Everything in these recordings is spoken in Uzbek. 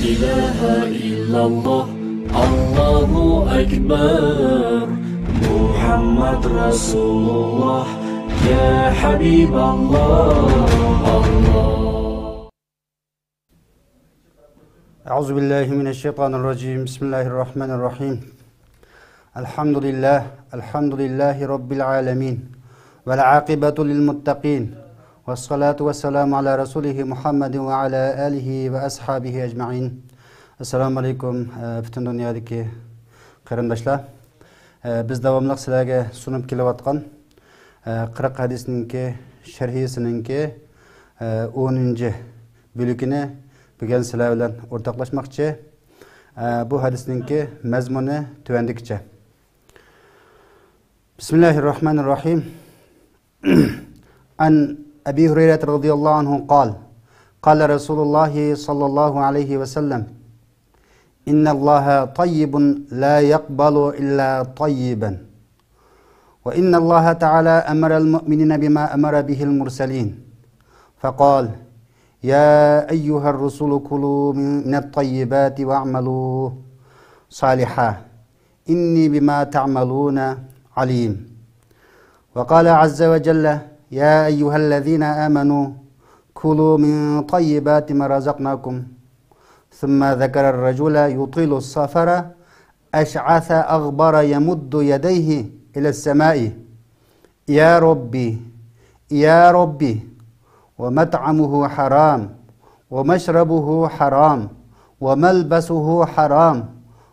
ilahe illallah, Allahu Ekber. Muhammed Resulullah, ya Habiballah. Allah. Euzubillahimineşşeytanirracim. Bismillahirrahmanirrahim. Elhamdülillahi Rabbil alemin. Vel âkibatu lil muttaqin. Ve salatu ve selamu ala Resulihi Muhammedin ve ala alihi ve ashabihi ecma'in. Esselamu aleyküm bütün dünyadaki qarindoshlar. Biz davomli sizlarga sunib kelayotgan 40 hadisninki sharhisininki 10-chi bo'lagini bugun sizlar bilan o'rtoqlashmoqchi. Bu hadisninki mazmuni tuvandikicha. Bismillahirrahmanirrahim. An Abi Hureyre radıyallahu anhu قال قال رسول الله صلى الله عليه وسلم إن الله طيب لا يقبل إلا طيبا وإن الله تعالى أمر المؤمنين بما أمر به المرسلين فقال يا أيها الرسل كلوا من الطيبات واعملوا صالحا إني بما تعملون عليم وقال عز وجل يا أيها الذين آمنوا كلوا من طيبات ما رزقناكم ثم ذكر الرجل يطيل السفر أشعث أغبر يمد يديه إلى السماء يا ربي يا ربي ومطعمه حرام ومشربه حرام وملبسه حرام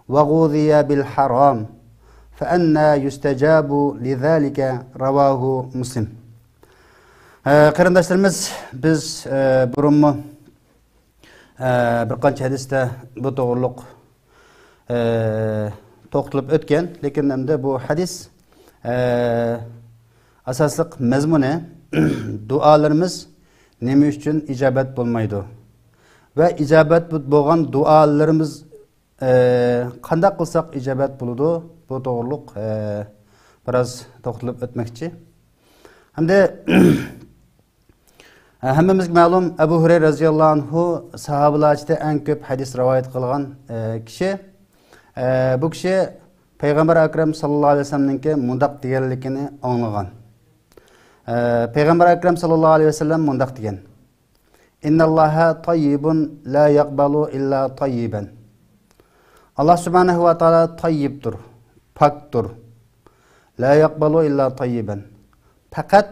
وغذي بالحرام فأنى يستجاب لذلك رواه مسلم. Qarindoshlarimiz, biz burunmi bir qancha hadisda bu to'g'riliq to'xtalib o'tgan, lekin endi bu hadis asosliq mazmuni duolarimiz nima uchun ijobat bo'lmaydi va ijobat bo'lgan duolarimiz qanday qilsak ijobat bo'ladi, bu to'g'riliq biroz to'xtalib o'tmoqchi. Hamda hammamizga ma'lum, Abu Hureyre radhiyallohu anhu sahobalar ichida eng ko'p hadis rivoyat qilgan kishi. Bu kishi Payg'ambar akram sallallohu alayhi vasallamning mundaq deganligini anglagan. Payg'ambar akram sallallohu alayhi vasallam mundaq degan: "Innalloha tayyibun la yaqbalu illa tayyiban." Allah subhanahu va taolo tayyibdir, pokdir. La yaqbalu illa tayyiban. Faqat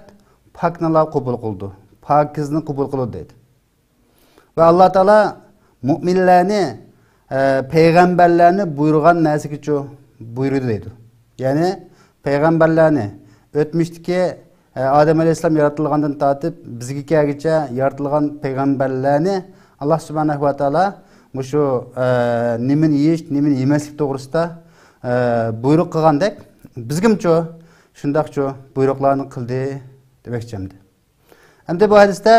pokni qabul qildi. Pakizni qabul qildi dedi. Va Alloh taolo mu'minlarni, payg'ambarlarni buyurgan narsaga buyurdi dedi. Ya'ni payg'ambarlarni o'tmishdagi Adem alayhisalom yaratilgandan tortib bizga kelguncha yaratilgan payg'ambarlarni Alloh subhanahu va taolo mushu nimani yeyish, nimani yemaslik to'g'risida buyruq qilgandek, bizgimcha shundaqcha buyruqlarni qildi demoqchimdi. Endi bu hadisda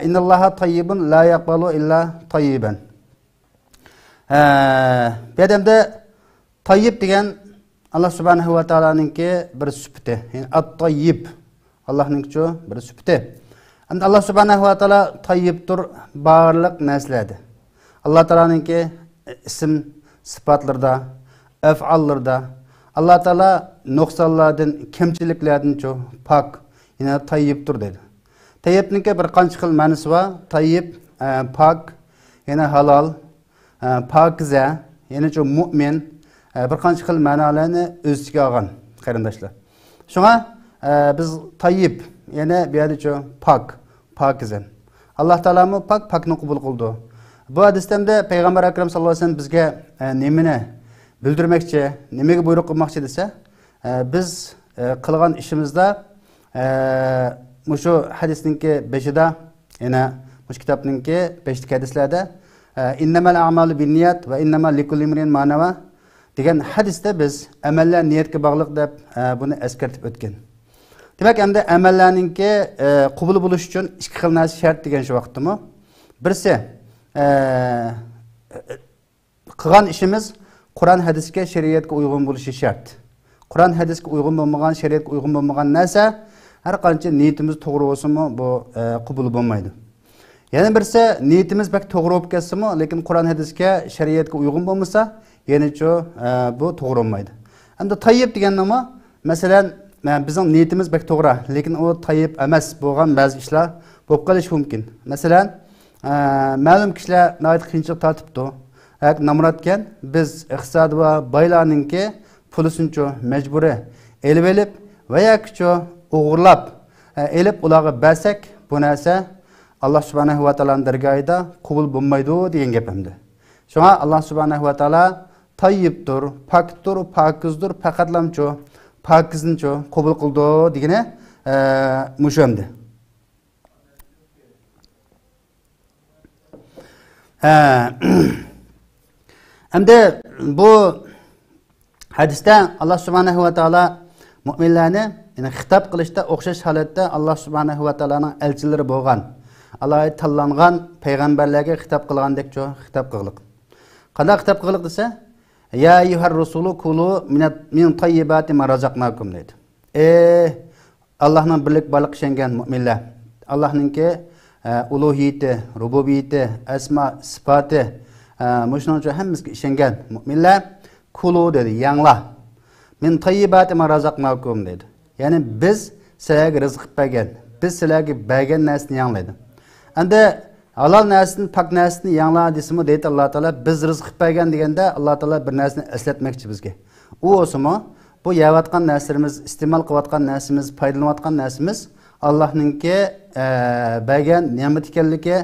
innalloha tayyibun la yaqbalu illa tayyiban. Bu yerda tayyib degan Allah subhanahu va taoloninki bir sifati. Yani at-tayyib Allohninki bir sifati. Endi Allah subhanahu va taolo tayyibdir barliq narsalarda. Allah taoloninki ism sifatlarda, af'allarda Allah taolo nuqsonlardan, kamchiliklardan pok, yine tayyibdir dedi. Tayyibninki bir qancha xil ma'nosi bor. Tayyib pok, yana halol, pokiza, yana mu'min, bir qancha xil ma'nolarni o'z ichiga olgan qarindoshlar. Shunga biz tayyib, yana bu yerda pok, pokiza. Alloh taolami pokni qabul qildi. Bu hadisda Payg'ambar akram sallallohu alayhi vasallam bizga nimani bildirmoqchi, nimaga buyruq qilmoqchi desa, biz qilgan ishimizda mushu hadisninki 5'ida, yana mush kitobninki 5'lik hadislarda innamal a'malu binniyat va innamal likulli imrin ma nawa degan hadisda biz amallar niyatga bog'liq deb buni eskartib o'tgan. Demak, endi amallarninki qabul bo'lish uchun ikki xil narsa shart degan shu vaqtdami? Birisi qilgan ishimiz Qur'on hadisga, shariatga uyg'un bo'lishi shart. Qur'on hadisga uyg'un bo'lmagan, shariatga uyg'un bo'lmagan narsa har qancha niyatimiz to'g'ri bo'lsa-mu bu qabul bo'lmaydi. Yana birisi niyetimiz bak to'g'ri bo'lib ketsa-mu, lekin Qur'on hadisga, shariatga uyg'un bo'lmasa, yenichi bu to'g'ri bo'lmaydi. Endi tayyib degan nima? Masalan, bizning niyetimiz bak to'g'ri, lekin u tayyib emas bo'lgan ba'zi ishlar bo'lib qolishi mumkin. Masalan, ma'lum kishilar nayt qiyinchilik tortibdi. Namratgan biz iqtisod va boylarningki pulisincho majburiy elib va yoki o'g'irlab elib ularga bersak, bu narsa Allah subhanahu wa ta'alaning dargohida qabul bo'lmaydi degan gapimdi. Shunga Allah subhanahu wa ta'ala tayyibdir, pokdir, pokizdir, faqatlamcho, pokizincho qabul qildi degani mushamdi. Endi bu hadisda Allah subhanahu wa ta'ala mu'minlarni xitob qilishda o'xshash holatda Allah subhanahu wa ta'alaning elchilari bo'lgan, Alloh tanlangan payg'ambarlarga xitob qilgandekcho xitob qildik. Qanday xitob qildik desa, ya ayyuhar rusulu kulu min tayyibati ma razaqnakum dedi. Allohning birlik barliq ishongan mu'minlar, Allohningki uluhiyati, rububiyati, asma, sifati, mushuncha hammasiga ishongan mu'minlar kulu dedi, yangla. Min tayyibati ma razaqnakum dedi. Ya'ni biz sizlarga rizq bergan, biz sizlarga bergan narsani yanglaydi. Endi halol narsani, pak narsani yangla desimi deydi Alloh taolo, biz rizq bergan deganda Alloh taolo bir narsani eslatmoqchi bizga. U o'simi bu yeyotgan narsalarimiz, iste'mol qilayotgan narsamiz, foydalanayotgan narsamiz Allohningki bergan ne'mat ekanligi,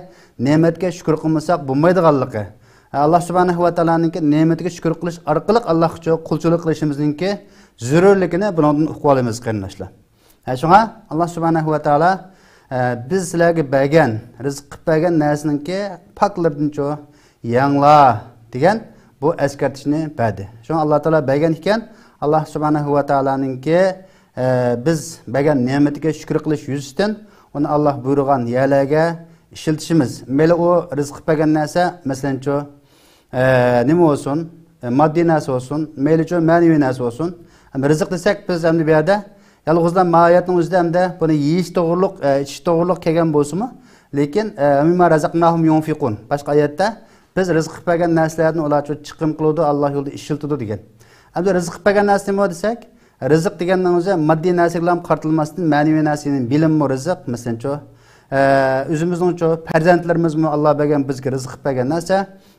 ne'matga shukr qilmasak bo'lmaydiganligi. Allah subhanahu wa ta'alaninki ne'matiga shukr qilish orqali Allohga qulchilik qilishimizningki zarurligini bundan uqib olamiz qarindoshlar. Shunga Allah subhanahu wa ta'ala biz sizlarga bergan, rizq qilib bergan narsaninki poklardancho yangla degan bu eskartishni berdi. Shunga Alloh taolo bergan ekan, Allah subhanahu wa ta'alaninki biz bergan ne'matiga shukr qilish yuzasidan uni Alloh buyurgan yerlarga ishiltishimiz. Meli o rizq qilib bergan narsa, masalancho nima bo'lsin, moddiy narsa bo'lsin, melicho ma'naviy narsa bo'lsin. Rizq desak biz endi bu yerda yalğızdan mahiyatning o'zida hamda buni yeyish to'g'riliq, ichish to'g'riliq kelgan bo'lsa-mu, lekin mimma razaqnahum yunfiqun. Boshqa oyatda biz rizq qilib bergan narsalarni ularga chiqim qiladi, Alloh yo'lida ishiltadi degan. Endi rizq qilib bergan narsa nima desak, rizq deganning o'zi moddiy narsa bilan qartilmasdan ma'naviy narsaning bilimmi rizq, masalancho o'zimizning farzandlarimizmi Alloh bergan bizga rizq qilib bergan narsa,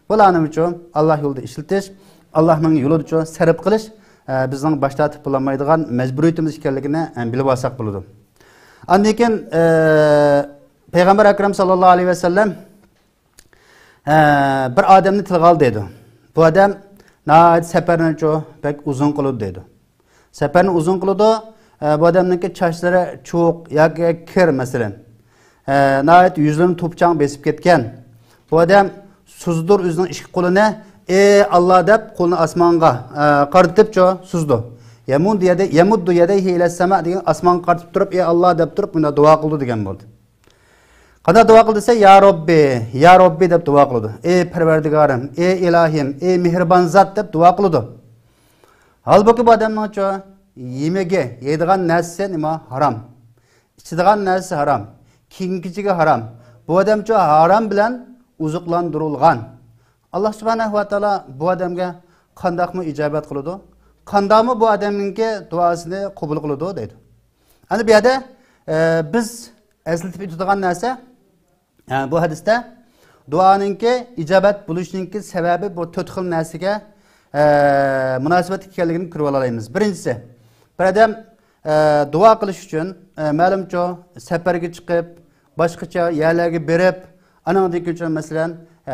bularning uchun Alloh yo'lida ishiltish, Allohning yo'lida sarf qilish bizning boshda tatib bo'lmaydigan majburiyatimiz ekanligini bilib olsak bo'ladi. Undan keyin Payg'ambar akram sallallohu alayhi vasallam bir odamni tilga oldi dedi. Bu odam safarni pek uzun qildi dedi. Safarni uzun qildi, bu odamning sochlari cho'q yoki kir masalan. Nəhayət yüzünün topçağın besib ketken. Bu adam suzdur özünün iki qolunu, Allah deyib qolunu asmanğa qartıp suzdu. Yemuddu yedeyhi ilə səma degan asmanğa qartıp durup, Allah deyib durup bunda dua qıldı degan bo'ldi. Qanday dua qıldı desa, ya Rabbi deyib dua qıldı. Perverdigarım, ilahim, mehriban zat deyib dua qıldı. Halbuki bu adamның yemege, yeydigan narsa nima haram. İçidigan narsa haram. Kiyinkichiga haram. Bu odamcha haram bilan uzuqlandirilgan. Allah subhanahu wa ta'ala bu odamga qandaqmi ijobat qiladi? Qandaqmi bu odamningki duosini qabul qiladi deydi. Ana bu yerda biz eslatib o'tadigan narsa bu hadisda duoninki ijobat bo'lishiningki sababi bu to'rt xil narsaga munosabat ekanligini ko'rib olamiz. Birinchisi, bir odam dua qilish uchun ma'lumcha safarga chiqib, boshqacha yerlarga berib, anandek uchun masalan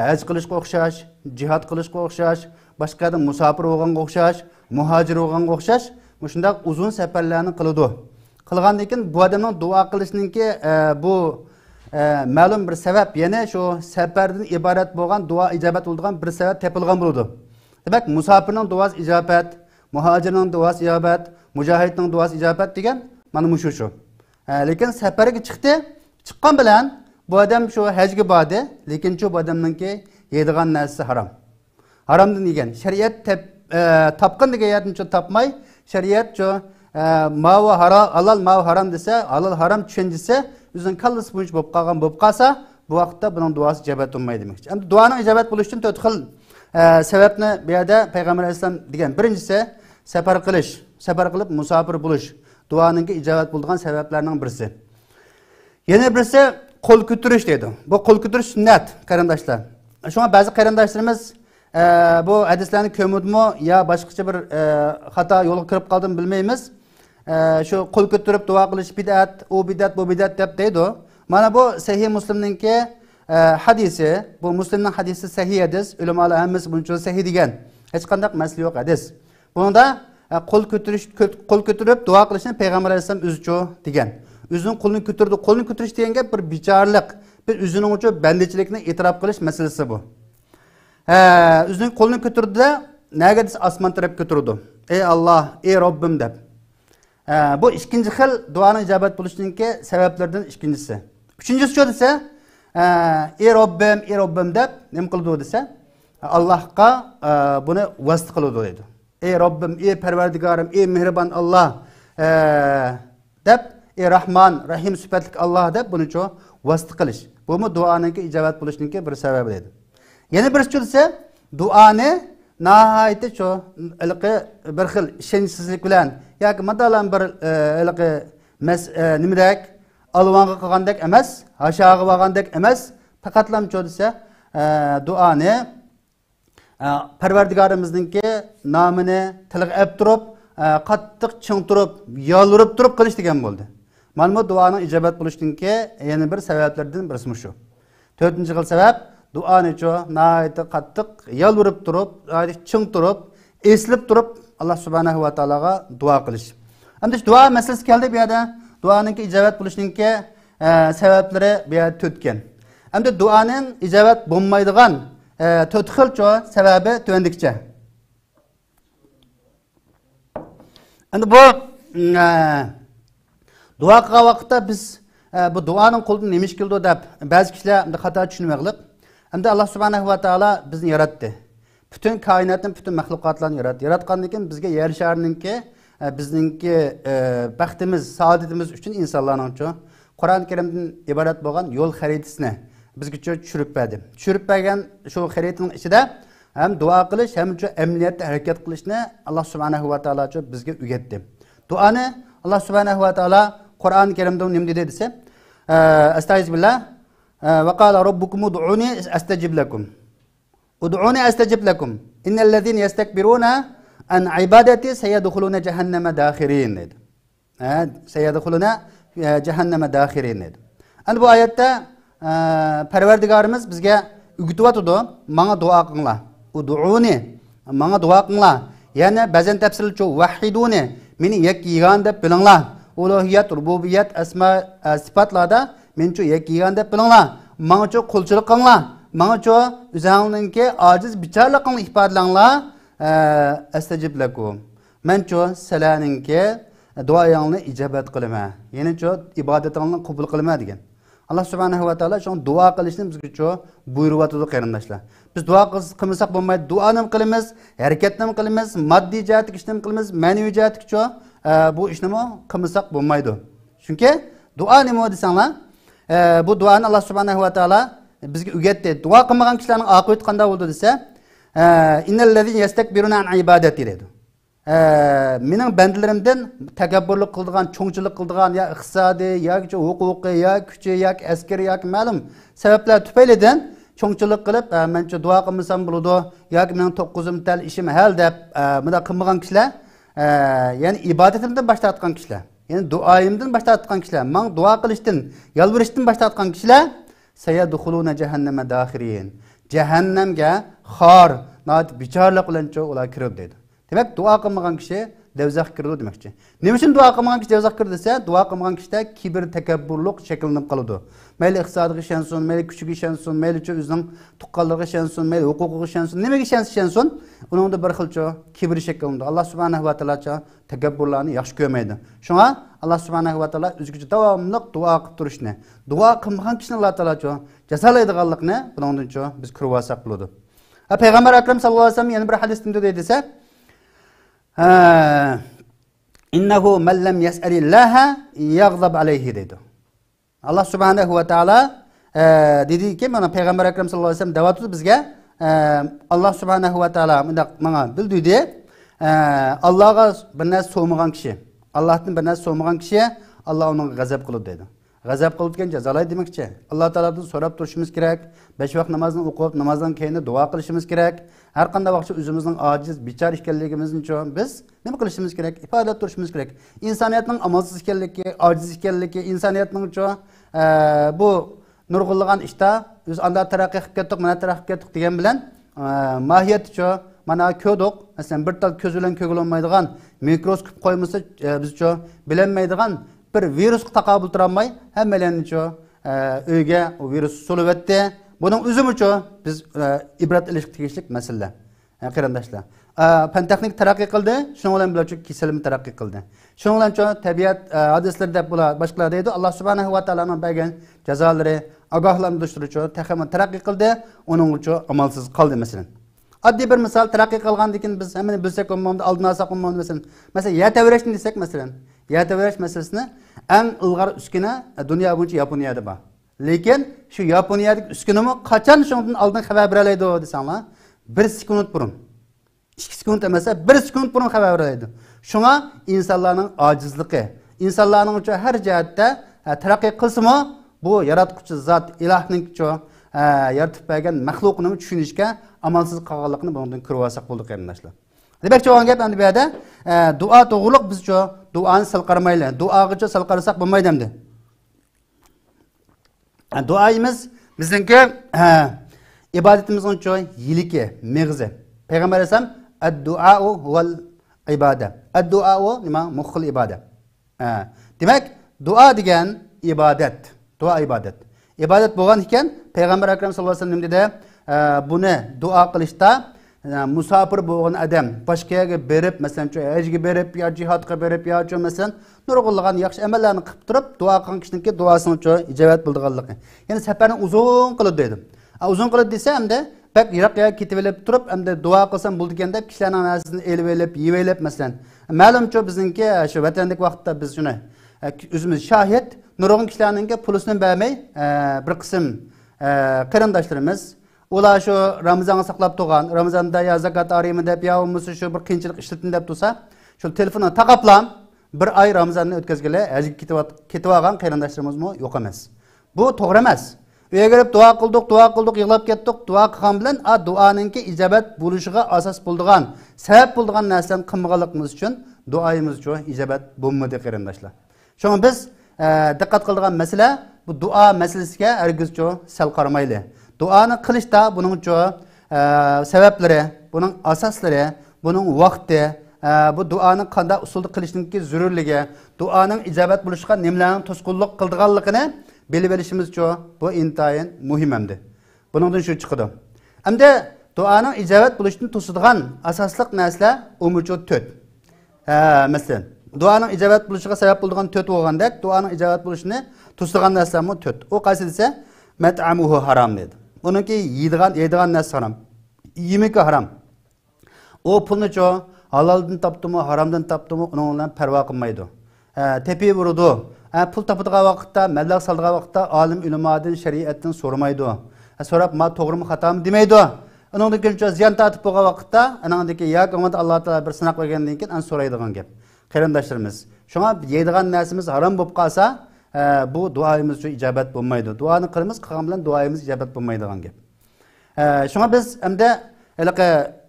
haj qilishga o'xshash, jihad qilishga o'xshash, boshqadan musofir bo'lganga o'xshash, muhojir bo'lganga o'xshash, shunday uzun safarlarni qiladi. Qilgandan keyin bu odamning duo qilishiningki bu ma'lum bir sabab, yana shu safardan iborat bo'lgan duo ijobat bo'ladigan bir sabab topilgan bo'ladi. Demak, musofirning duosi ijobat, muhojirning duosi ijobat, mujohidning duosi ijobat degan mana shu. Lekin safarga chiqdi, chiqqan bilan bu odam shu hajga bordi, lekin shu bu odamningki yeydigan narsasi harom. Haromdan degan shariat topqin degan yerdan topmay, shariat shu halal mav haram desa, halal haram tushunchisi o'zining kallasi bo'yicha bo'lib qolgan bo'lib qolsa, bu vaqtda buning duosi ijobat bo'lmaydi demoqchi. Endi duoning ijobat bo'lishi uchun 4 xil sababni bu yerda Payg'ambar alayhisalom degan. Birinchisi safar qilish, safar qilib musofir bo'lish. Duoning ijobat bo'ladigan sabablarning birisi. Yana birisi qo'l ko'tarish deydi. Bu qo'l ko'tarish sunnat, qarindoshlar. Shunga ba'zi qarindoshlarimiz bu hadislarni ko'mudmi yo boshqacha bir xato yo'lga kirib qoldim bilmaymiz. Şu qo'l ko'tarib duo qilish bid'at, u bid'at, bu bid'at deb deydi. Mana bu Sahih Muslimningki hadisi, bu Muslimning hadisi sahih hadis. Ulamolar hammasi buncha sahih degan. Hech qanday masala yo'q hadis. Bunda qo'l ko'tarib duo qilishni Payg'ambar alayhisalom o'zicha degan. O'zining qo'lini ko'tardi, qo'lni ko'tarish deganga bir bichorlik, bir o'zining uchun bandichilikni e'tirof qilish masalasi bu. O'zining qo'lini ko'tardi, nega desa osmon taraf ko'tardi. Ey Alloh, ey Robbim deb. Bu ikinci xil duanın icabat buluşunki sebeplerden ikincisi. Üçüncüsü şu dese, ey Rabbim deb nem kıldı dese, Allah'a bunu vasıt kıldı dedi. Ey Rabbim, ey Perverdigarım, ey Mihriban Allah deb, ey Rahman, Rahim sübetlik Allah deb bunu çoğu vasıt kılış. Bu mu duanınki icabat buluşunki bir sebebi dedi. Yeni bir şu dese, duanı nahayeti çoğu bir xil işensizlik bilen yoki madalan bir nimadak alvonga qilgandek emas, hashog'i bo'lgandek emas, faqatlamcho desa duoni Parvardigorimizninki nomini tilga olib turib, qattiq ching turib, yolurib turib qilish degan bo'ldi. Mana bu duoning ijobat bo'lishininki yana bir sabablardan birisi shu. 4-chi xil sabab duoni cho nayt qattiq yolurib turib, ching turib, eslib turib Allah subhanahu wa ta'alaga dua qilish. Endi dua masalasi keldi bu yerda. Duoning ijobat bo'lishininki sabablari bu yerda o'tgan. Endi duoning ijobat bo'lmaydigan 4 xilcha sababi to'ndikcha. Endi bu dua qilgan vaqtda biz bu duoning qo'ldan nima ish qildi deb ba'zi kishilar xato tushunmoqliq. Endi Allah subhanahu wa ta'ala bizni yaratdi. Bütün kainatın, bütün mahlukatlarını yarattı. Yaratqandan keyin bizga yer sharininki bizningki baxtimiz, saodatimiz uchun insonlarning uchun Qur'oni Karimdan iborat bo'lgan yo'l xaritasini bizga tushirib berdi. Tushirib bergan shu xaritaning ichida ham duo qilish, ham amniyatda harakat qilishni Alloh subhanahu va taolo bizga o'rgatdi. Duoni Alloh subhanahu va taolo Qur'oni Karimda nima dedi desa, Astagfirullah va qala robbukum ud'uni astajib lakum. Ud'uni astajib lakum. Innallazina yastakbiruna an ibadati sayadkhuluna jahannama dakhirin dedi. Sayadkhuluna jahannama dakhirin dedi. Ana bu oyatda Parvardigorimiz bizga o'rgatyapti, menga duo qilinglar. Ud'uni, menga duo qilinglar. Yana ba'zan tafsilcha vahiduni, meni yakkigan deb bilinglar. Uluhiyat, rububiyat, asma sifatlarda menchu yakkigan deb bilinglar. Menga qo'lchilik qilinglar. Mana şu üzerinizki aciz biçarlıqını ifadalanglar astajib lakum. Men şu selaninki duayanını icabet qilma. Yani şu ibadetinini qabul qilma degan. Allah subhanahu wa taala şu dua qilishni bizga şu buyuryapti qarindoshlar. Biz dua qilmasak bo'lmaydi. Duoni ham qilamiz, harakatni ham qilamiz, moddiy jihatga ishni ham qilamiz, ma'naviy jihatga şu bu ishni ham qilmasak bo'lmaydi. Chunki duo nima desanglar, bu duoni Allah subhanahu wa taala bizga o'rgatdi. Duo qilmagan kishilarning oqibati qanday bo'ldi desa, innallazina yastakbiruna an ibadati dedi. Mening bandalarimdan takabburlik qildigan, cho'ngchilik qildigan ya iqtisodiy yoki huquqiy yoki kuchi yoki askari yoki ma'lum sabablar tufaylidan cho'ngchilik qilib, mencha duo qilmasam bo'ladi yoki mening 9 tal ishim hal deb bunda qilmagan kishilar, ya'ni ibodatimdan bosh tortgan kishilar, ya'ni duoyimdan bosh tortgan kishilar, men duo qilishdan, yalvirishdan bosh tortgan kishilar sayadkhuluna jahannama dakhirin. Cehennemge xor, nat bichorlik bilan ular kirib dedi. Demek duo qilmagan kishi devzaq kirdi demakchi. Nima uchun duo qilmagan kishi devzaq kirdi desa, duo qilmagan kishida kibr, takabburlik shakllanib qoladi. Mayli iqtisodiga ishonsin, mayli kuchiga ishonsin, mayli o'zining tuqqanligiga ishonsin, mayli huquqiga ishonsin, nimaga ishonsin, uningda bir xilcha kibr shakllanadi. Alloh subhanahu va taolo takabburlarni yaxshi ko'rmaydi. Shunga Allah subhanahu wa taolo o'ziga davomli duo qilib turishni, duo qilmagan kishini Alloh taolo jazolaydiganlikni bundan biz ko'rib olsak bo'ladi. Payg'ambar akram sallallohu alayhi vasallam yana bir hadisda dedi desa, innahu man lam yas'alillaha yaghdab alayhi dedi. Allah subhanahu wa taolo dediki, mana Peygamber Ekrem sallallahu aleyhi ve sellem devatı bizge Allah subhanahu ve taala bana bildirdi. Allah'a bir narsa so'magan kişi, Allah'tan bir narsa so'magan kişiye Allah onun gazap kılır dedi. Gazap kılırken cezalay demekçi. Allah Teala'dan sorap duruşumuz gerek. 5 vaqt namazını o'qib, namazdan keyin dua qilishimiz gerek. Har qanday vaqtda o'zimizning ojiz, bichar ekanligimizni uchun biz nima qilishimiz gerek? Ifoda turishimiz gerek. İnsaniyatning amalsiz ekanligi, ojiz ekanligi, insoniyatning uchun bu nurg'unlagan ishda biz anda taraqqiy qilib ketdik, mana taraqqiy qilib ketdik degan bilan mohiyat uchun mana ko'rdik. Masalan, bir tal ko'z bilan ko'rilmaydigan mikroskop qo'ymasa biz uchun bilinmaydigan bir virusga taqabul turolmay hammalarni uchun uyga o virus suluvatdi. Buning o'zim uchun biz ibrat ilishga tegishlik masala. Qarindoshlar. Fan texnik taraqqiy qildi, shuning bilan birga kasallik taraqqiy qildi. Shuning bilan tabiat hadislarda bular boshqalar deydi, Alloh subhanahu va taolaning bergan jazolari ogohlantiruvchi texnik taraqqiy qildi, uning uchun amalsiz qoldi masalan. Oddiy bir misol taraqqiy qilgandan keyin biz hammani bilsak bo'lmaydi, oldin olsak bo'lmaydi masalan. Masalan, yataverishni desak masalan, yataverish masalasini eng ilg'or uskuna dunyo bo'yicha Yaponiyada bor. Lekin shu Yaponiyadagi uskunami qachon shundan oldin xabar beradi desanglar, 1 sekund burun. 2 sekund emas, 1 sekund burun xabar beradi. Shunga insonlarning ojizligi, insonlarning uchun har jihatda taraqqiy qilsa-mo, bu yaratquchi zot ilohning uchun yaratib bergan maxluqni tushunishga amalsiz qolganligini bundan ko'rib olsak bo'ldi qarindoshlar. Demakchi bo'lgan gap endi bu yerda duo to'g'riliq biz uchun duoni salqarmayli. Duogacha salqarsak bo'lmaydi endi. Duoyimiz bizningki ibodatimizning uchun yiliki, meg'zi. Payg'ambar alayhisalom ad-duo val ibada. Ad-duo nima? Muxil iboda. Demak, duo degan ibodat. Duo ibodat. Ibodat bo'lgan ekan, Payg'ambar akram sallallohu alayhi vasallam dedi, buni duo qilishda musafir bo'lgan odam boshqa yerga berib, masalan, hajga berib, yo jihodga berib, yo masalan, nurg'unlagan yaxshi amallarni qilib turib, duo qilgan kishiningki duosini uchun ijobat bo'lganligi. Ya'ni safarni uzun qilib dedim. Uzun qilib desa hamda bak yiroqqa ketib olib turib, hamda duo qilsam bo'ldi deganda kishilarning narsasini elib olib, yeb olib masalan. Ma'lumki bizningki shu vatandagi vaqtda biz shuni o'zimiz shohid, nurg'un kishilarningki pulisini bermay bir qism qarindoshlarimiz ular shu Ramazonni saqlab turgan, Ramazonda ya zakat araymi deb yo bo'lmasa shu bir qiyinchilik ishlatin deb tursa, shu telefonni taqaplam bir oy Ramazonni o'tkazgili hajga ketib olgan qarindoshlarimizmi yo'q emas. Bu to'g'ri emas. Uyga kelib duo qildik, yig'lab ketdik, duo qilgan bilan duoninki ijobat bo'lishiga asos bo'ladigan, sabab bo'ladigan narsani qilmaganligimiz uchun duoyimiz uchun ijobat bo'lmadi qarindoshlar. Shunga biz diqqat qiladigan masala bu duo masalasiga hargizcha sal qaramayli. Duoni qilishda buning uchun sabablari, buning asoslari, buning vaqti, bu duoni qanday usulda qilishningki zarurligi, duoning ijobat bo'lishiga nimalarning to'sqinlik qildiganligini bilib olishimiz uchun bu intayin muhim hamdi. Buningdan shu chiqadi. Hamda duoning ijobat bo'lishini to'sadigan asosliq narsalar umumiy 4. Masalan, duoning ijobat bo'lishiga sabab bo'ladigan 4 bo'lgandek, duoning ijobat bo'lishini to'sadigan narsalarmi 4. O qaysi desa, mat'amuhu haram dedi. Bununki yeydigan narsa haram. Yemek haram. O pulni cho halaldan topdimi, haramdan topdimi, onun bilan parvo qilmaydi. Tepi vurdi. Pul topadigan vaqtda, mablag' soladigan vaqtda olim ulamodan, shariatdan so'ramaydi. So'rab, "Ma to'g'rimi, xatomi?" demaydi. Uningdan keyin ziyon tortib bo'lgan vaqtda, anandagi yo'q, Alloh taolo bir sinab qo'ygandan keyin so'raydigan gap. Qarindoshlarimiz, shunga yeydigan narsamiz harom bo'lib qolsa, bu duoyimiz uchun ijobat bo'lmaydi. Duoni qilamiz, qilgan bilan duoyimiz ijobat bo'lmaydi degan gap. Shunga biz hamda haliqi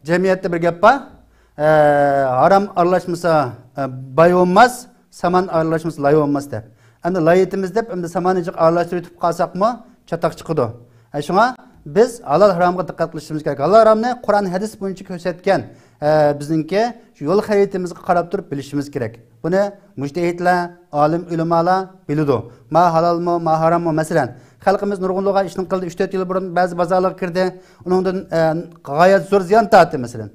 jamiyatda bir gap bor. Haram aralashmasa bay olmaz, saman aralashmasa lay olmaz deb. Endi layitimiz deb, endi samanichiq aralashtirib qolsaqmi, chataq chiqadi. Shunga biz halol haromga diqqat qilishimiz kerak. Halol haromni Qur'on hadis bo'yicha ko'rsatgan bizningki shu yo'l xaritamizga qarab turib bilishimiz kerak. Buni mujtahidlar, olim ulamolar biladi. Ma halolmi, ma harommi masalan. Xalqimiz nurg'unlig'a ishni qildi, 3-4 yil burun ba'zi bozorlarga kirdi. Uningdan g'oyat zo'r ziyon tortdi masalan.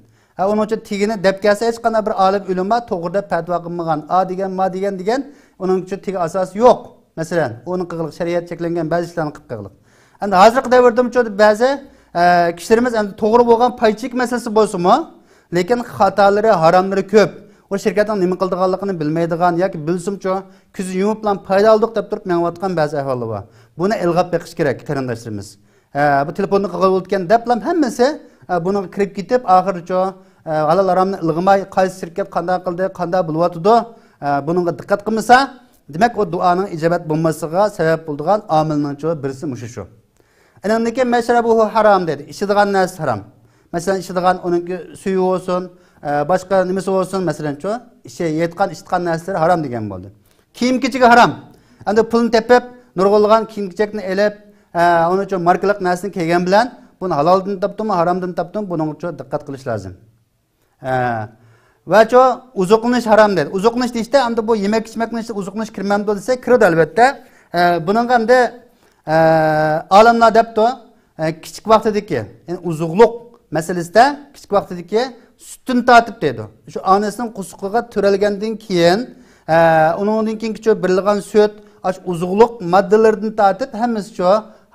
Onun uchun tigini deb kelsa hech qanday bir olim ulamo to'g'rida fatvo qilmagan. Degan, ma degan, uning uchun tigi asos yo'q. Masalan, uning qilib shariat cheklangan ba'zi ishlarni qilib qilib. Endi hozirgi davrda ba'zi kishilarimiz endi to'g'ri bo'lgan paychik masalasi bo'lsa-mu, lekin xatolari, haromlari ko'p. O şirkatning nima qildiganligini bilmaydigan yoki bilsimchi ko'zni yumib bilan foyda oldik deb turib menayotgan ba'zi ahvollar bor. Buni ilg'ab beqish kerak qarindoshlarimiz. Bu telefonni qilib o'tgan deblam hammasi buni kirib ketib, oxiricha halol haromni ilg'amay, qaysi shirkat qanday qildi, qanday bo'lyotdi, buningga diqqat qilmasa, demak o duoning ijobat bo'lmasiga sabab bo'ladigan omilning birisi mushu shu. Andan keyin mashrabuhu harom dedi. İçidigan narsa harom. Masalan, içidigan onunki suyu olsun, başka nimasi olsun, masalan, yetgan, içitgan narsalar haram degan bo'ldi. Kiyim-kechigi haram. Endi pulni tepib, nurg'ulg'an kiyim-kechakni elib, onun uchun markalik narsani kiygan bilan buni haloldan topdimi, haromdan topdimi, buning uchun diqqat qilish lozim. Va uzuqlanish haram dedi. Uzuqlanish deyishda, endi bu yemak-ichmakni uzuqlanish kirmamdi desa, kiradi albatta. Buningga endi olimlar debdi, kichik vaqtidagi, ya'ni uzuqliq masalasida kichik vaqtidagi sutni tatib dedi. Shu onasining qusuqiga turalgandan keyin, uningdan keyin birilgan sut, uzuqliq moddalardan tatib hammasi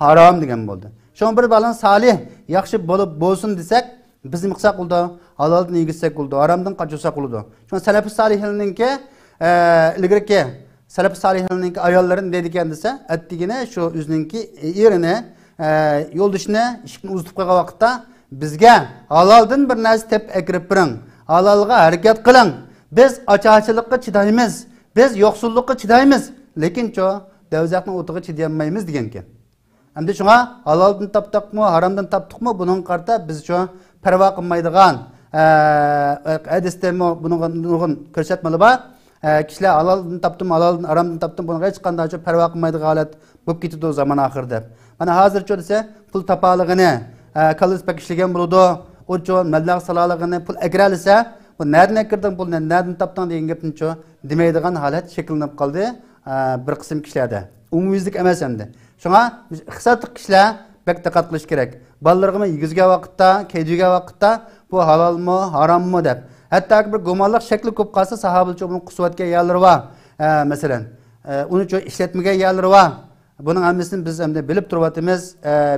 harom degan bo'ldi. Shon bir balan salih, yaxshi bo'lib bo'lsin desak, biz miqsaq bo'ldi, haloldan yegizsak bo'ldi, haromdan qochsak bo'ldi. Shon salaf-i salihlarninki ilgirki salaf salihlarninki ayollarini dedigan desa, attigina shu o'zininki erini, yo'ldishni ishni uzitib qo'ygan vaqtda bizga haloldan bir narsa tep akirib biring, halolga harakat qiling. Biz ocharchilikka chidaymiz, biz yo'qsullikka chidaymiz, lekin davzaqning o'tiga chidayolmaymiz degan ekan. Endi shunga haloldan topdikmi, haromdan topdikmi, buning qarta biz parvo qilmaydigan hadisda buning ko'rsatmalar bor. Kişiler halaldan taptım, haramdan taptım, bunu hiç qanday parvo qilmaydigan holat bo'lib ketdi o zaman oxirida. Mana hozircha desa, pul topaligini, kalis pakishlagan bo'ladi, o'cho mablag' saloligini pul agralisa, bu nerdan kirding, pulni nerdan topding degan gapni demaydigan holat shakllanib qoldi bir qism kishilarda. Umumiylik emas endi. Shunga iqtisodli kishilar bek diqqat qilish kerak. Bolalarga yigizgan vaqtda, keydigan vaqtda bu halolmi, harommi deb. Hatta bir gumonliq shakli ko'p qolsa, sahobalar buni qusvatga yerlari bor. Masalan, uni ishlatmagan yerlari bor. Buning hammasini biz endi bilib turibmiz.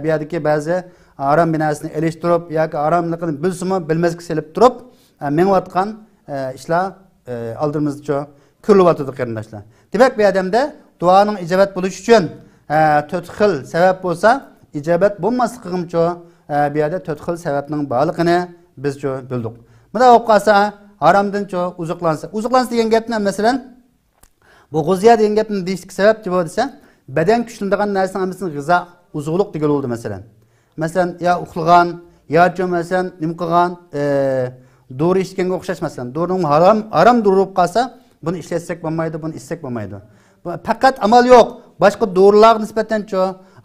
Bu yerdagi ba'zi harom binasini elishtirib yoki haromligini bilsimi, bilmasga selib turib, menayotgan ishlar oldimizda ko'rilyotdi qarindoshlar. Demak, bu odamda duoning ijobat bo'lishi uchun 4 xil sabab bo'lsa, ijobat bo'lmasligicha bu yerda 4 xil sababning borligini biz bildik. Buna o'qasa haromdan uzuqlansa. Uzuqlansa degan gapni masalan bu g'o'ziya degan gapni deyishga sabab nima desa, badan kuchlanadigan narsaning hammasini g'izo, uzuqliq degan bo'ldi masalan. Masalan, ya uxlagan, ya masalan nima qilgan, dori ichganga o'xshash masalan. Dorining harom durib qolsa, buni ishlatsak bo'lmaydi, buni ichsak bo'lmaydi. Faqat amal yo'q. Boshqa dorilarga nisbatan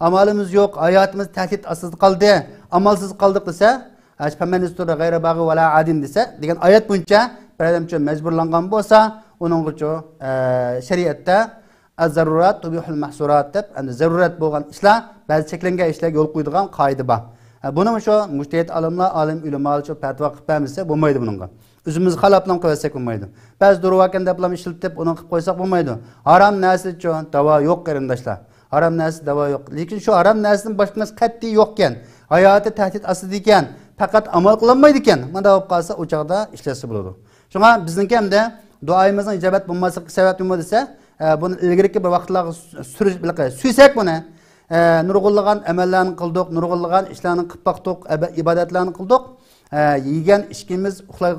amalimiz yo'q, hayotimiz tahdid ostida qoldi, amalsiz qoldik desa, Feministura gayri bağı ve la adin dese, degan ayet boyunca bir adam mecburlangan bolsa, onun şeriatta az-zarurat tubihul mahsurat deb, yani zarurat bo'lgan ishlar, ba'zi cheklangan ishlar yo'l qo'yadigan qoida bor. Buni mujtahid olimlar, olim ulamolar fatvo qilib bermasa bo'lmaydi buningga. O'zimiz xaloplan qo'ysak bo'lmaydi. Ba'zi durvakan deblam ishlatib, uni qilib qo'ysak bo'lmaydi. Harom narsa uchun davo yo'q qarindoshlar. Harom narsa davo yo'q. Lekin shu harom narsaning boshqa narsa qat'iy yo'q ekan. Hayoti tahdid ostida ekan. Faqat amal qilinmaydi ekan. Mana bo'lib qolsa, o chaqda ishlasa bo'ladi. Shunga bizningki hamda duoyimizning ijobat bo'lmasligiga sabab nima desa, buni ilgirki bir vaqtlarga surish bilan suysak buni, nurg'ulg'an amallarni qildik, nurg'ulg'an ishlarni qilib baqdik, ibodatlarni qildik. Yegan ishkimiz,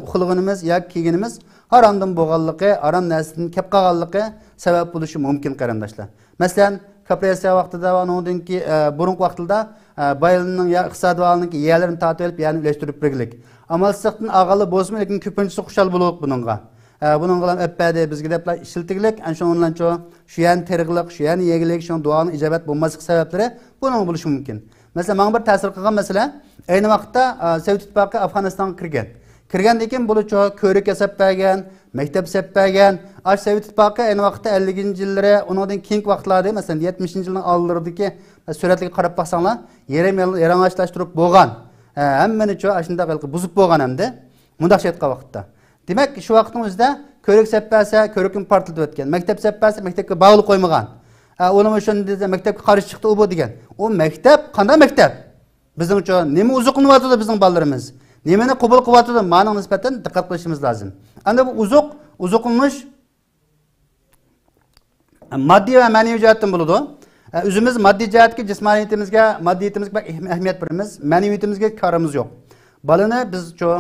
uxlaganimiz yoki kiyganimiz haromdan bo'lganligi, harom narsadan kelib qolganligi sabab bo'lishi mumkin qarindoshlar. Masalan, Kapresiya vaqtida va uningki burungi vaqtida bayilning ya iqtisod valninki yerlarini tatib olib, yani ulashtirib birlik. Amalsizlikdan ag'ali bo'lsin, lekin ko'pincha xushal bo'lib buningga. Buningga ham appadi bizga deblar ishiltiglik, ana shuninglancho shu yan terig'liq, shu yan yegilik, shu duoning ijobat bo'lmaslik sabablari buning bo'lishi mumkin. Masalan, men bir ta'sir qilgan masala, ayni vaqtda Sovet ittifoqi Afg'onistonga kirgan. Kirgandan keyin buni ko'rik yasab bergan, maktab yasab bergan. Sovet ittifoqi ayni vaqtda 50-yillari, undan keyingi vaqtlarda, masalan 70-yilning oldinlaridagi suratlarga qarab baxsanglar, yarang'achlashtirib bo'lgan. Hammani shunday qilib buzib bo'lgan hamda mundaq aytgan vaqtda. Demak, shu vaqtning o'zida ko'rik yasab bersa, ko'rikni portlatib o'tgan. Maktab yasab bersa, maktabga bog'liq qo'ymagan. O'limi shunda desa maktabga qarshi chiqdi u degan. O maktab qanday maktab? Bizning uchun nima uzuqlanyapti bizning bolalarimiz? Nimani qabul qilyapti? Ma'noga nisbatan diqqat qilishimiz lozim. Endi bu uzuqlanish moddiy va ma'naviy jihatdan bo'ladi. Özümüz maddi cihatki cismaniyetimizge, maddiyetimizge bak ehemmiyet verimiz, maneviyetimizge karımız yok. Balını biz ço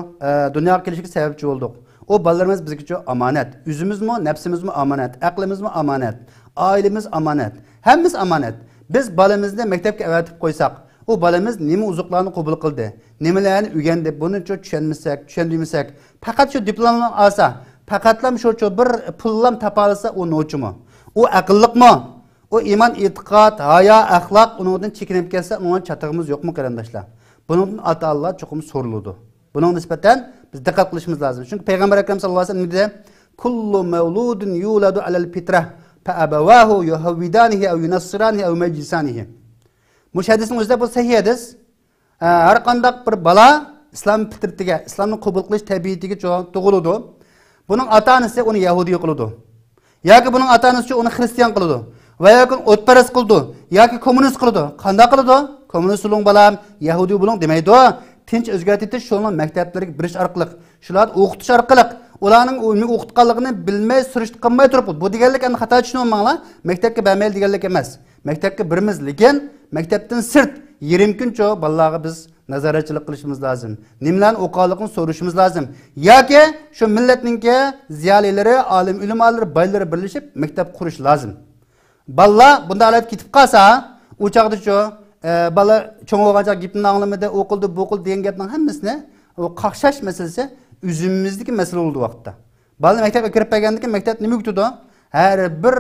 dünya gelişiki sebepçi olduk. O ballarımız bizge ço amanet. Üzümüz mü, nefsimiz mi amanet, aklımız mı amanet, ailemiz amanet. Hemmimiz amanet. Biz balımızda mektepke evetip koysak, o balımız nemi uzuklarını kabul kıldı. Nemelerini ügendi. Bunu ço düşendiğimizsek, fakat şu diplomlarını alsa, fakatlam şu ço bir pullam tapalasa o noçu mu? O akıllık mı? O iman, itiqat, haya, ahlak onundan çekinip gelse onun çatığımız yok mu kardeşler? Bunun ata Allah çok soruludu. Bunun nispeten biz dikkat kılışımız lazım. Çünkü Peygamber Ekrem sallallahu aleyhi ve sellem dedi: "Kullu mevludun yuladu alel fitrah, fa abawahu yuhawidanihi ev yunassiranihi ev meclisanihi." Bu hadisin özünde bu sahih hadis. Her kandak bir bala İslam fitratiga, İslam'ın kabul kılış tabiatiga doğuludu. Bunun ata-anası onu Yahudi kıldı. Ya ki bunun ata-anası onu Hristiyan kıldı. Veya ki otparast kıldı. Ya ki komünist kıldı. Kanda kıldı? Komünist olun balam, Yahudi bulun demeydi o. Tinç özgürtütü şunun mektepleri biriş arkalık. Şular okutuş arkalık. Ulanın okutkanlığını bilmey, sürüştükkanmay turup. Bu digerlik en hata düşünüyormanlar. Mektepke bämeyli digerlik emez. Mektepke birimiz. Lekin mektepten sırt 20 gün çoğu ballağı biz nazaratçılık kılışımız lazım. Nimlen okalıkını soruşumuz lazım. Ya ki şu milletninki ziyalileri, alim, ilim alır, bayları birleşip mektep kuruş lazım. Balla bunda alet kitip kalsa uçakta şu balla çoğun olacak gipinin anlamında okuldu bu okul diyen gapның hemmesine o kakşaş meselesi üzümümüzdeki mesele oldu vakitte. Balla mektep kirip gelgendiki mektep nime gütüdü? Her bir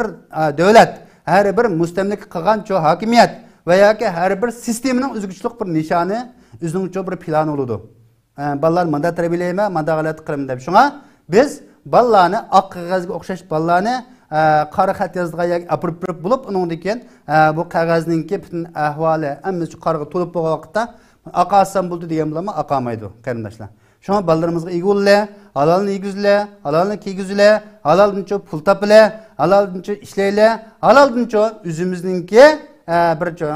devlet, her bir müstemlik kılgan çoğu hakimiyet veya ki her bir sisteminin üzgüçlük bir nişanı, üzgüçlük bir planı oldu. Ballar mandat rebileyme, mandat alet kırım deyip. Şuna biz ballarını ak kağızga okşaş ballarını qara xat yazdığa apırıp bulup onun diken bu kağızninki bütün ahvali emmesi şu qarğı tolup bu vaqtda aqasam buldu diyen bulama aqamaydı qarindaşlar. Şuna ballarımızga iyi golle, halalını iyi güzle, halalını ki güzle, halalınço pul tapile, halalınço işleyle, halalınço üzümüzninki birço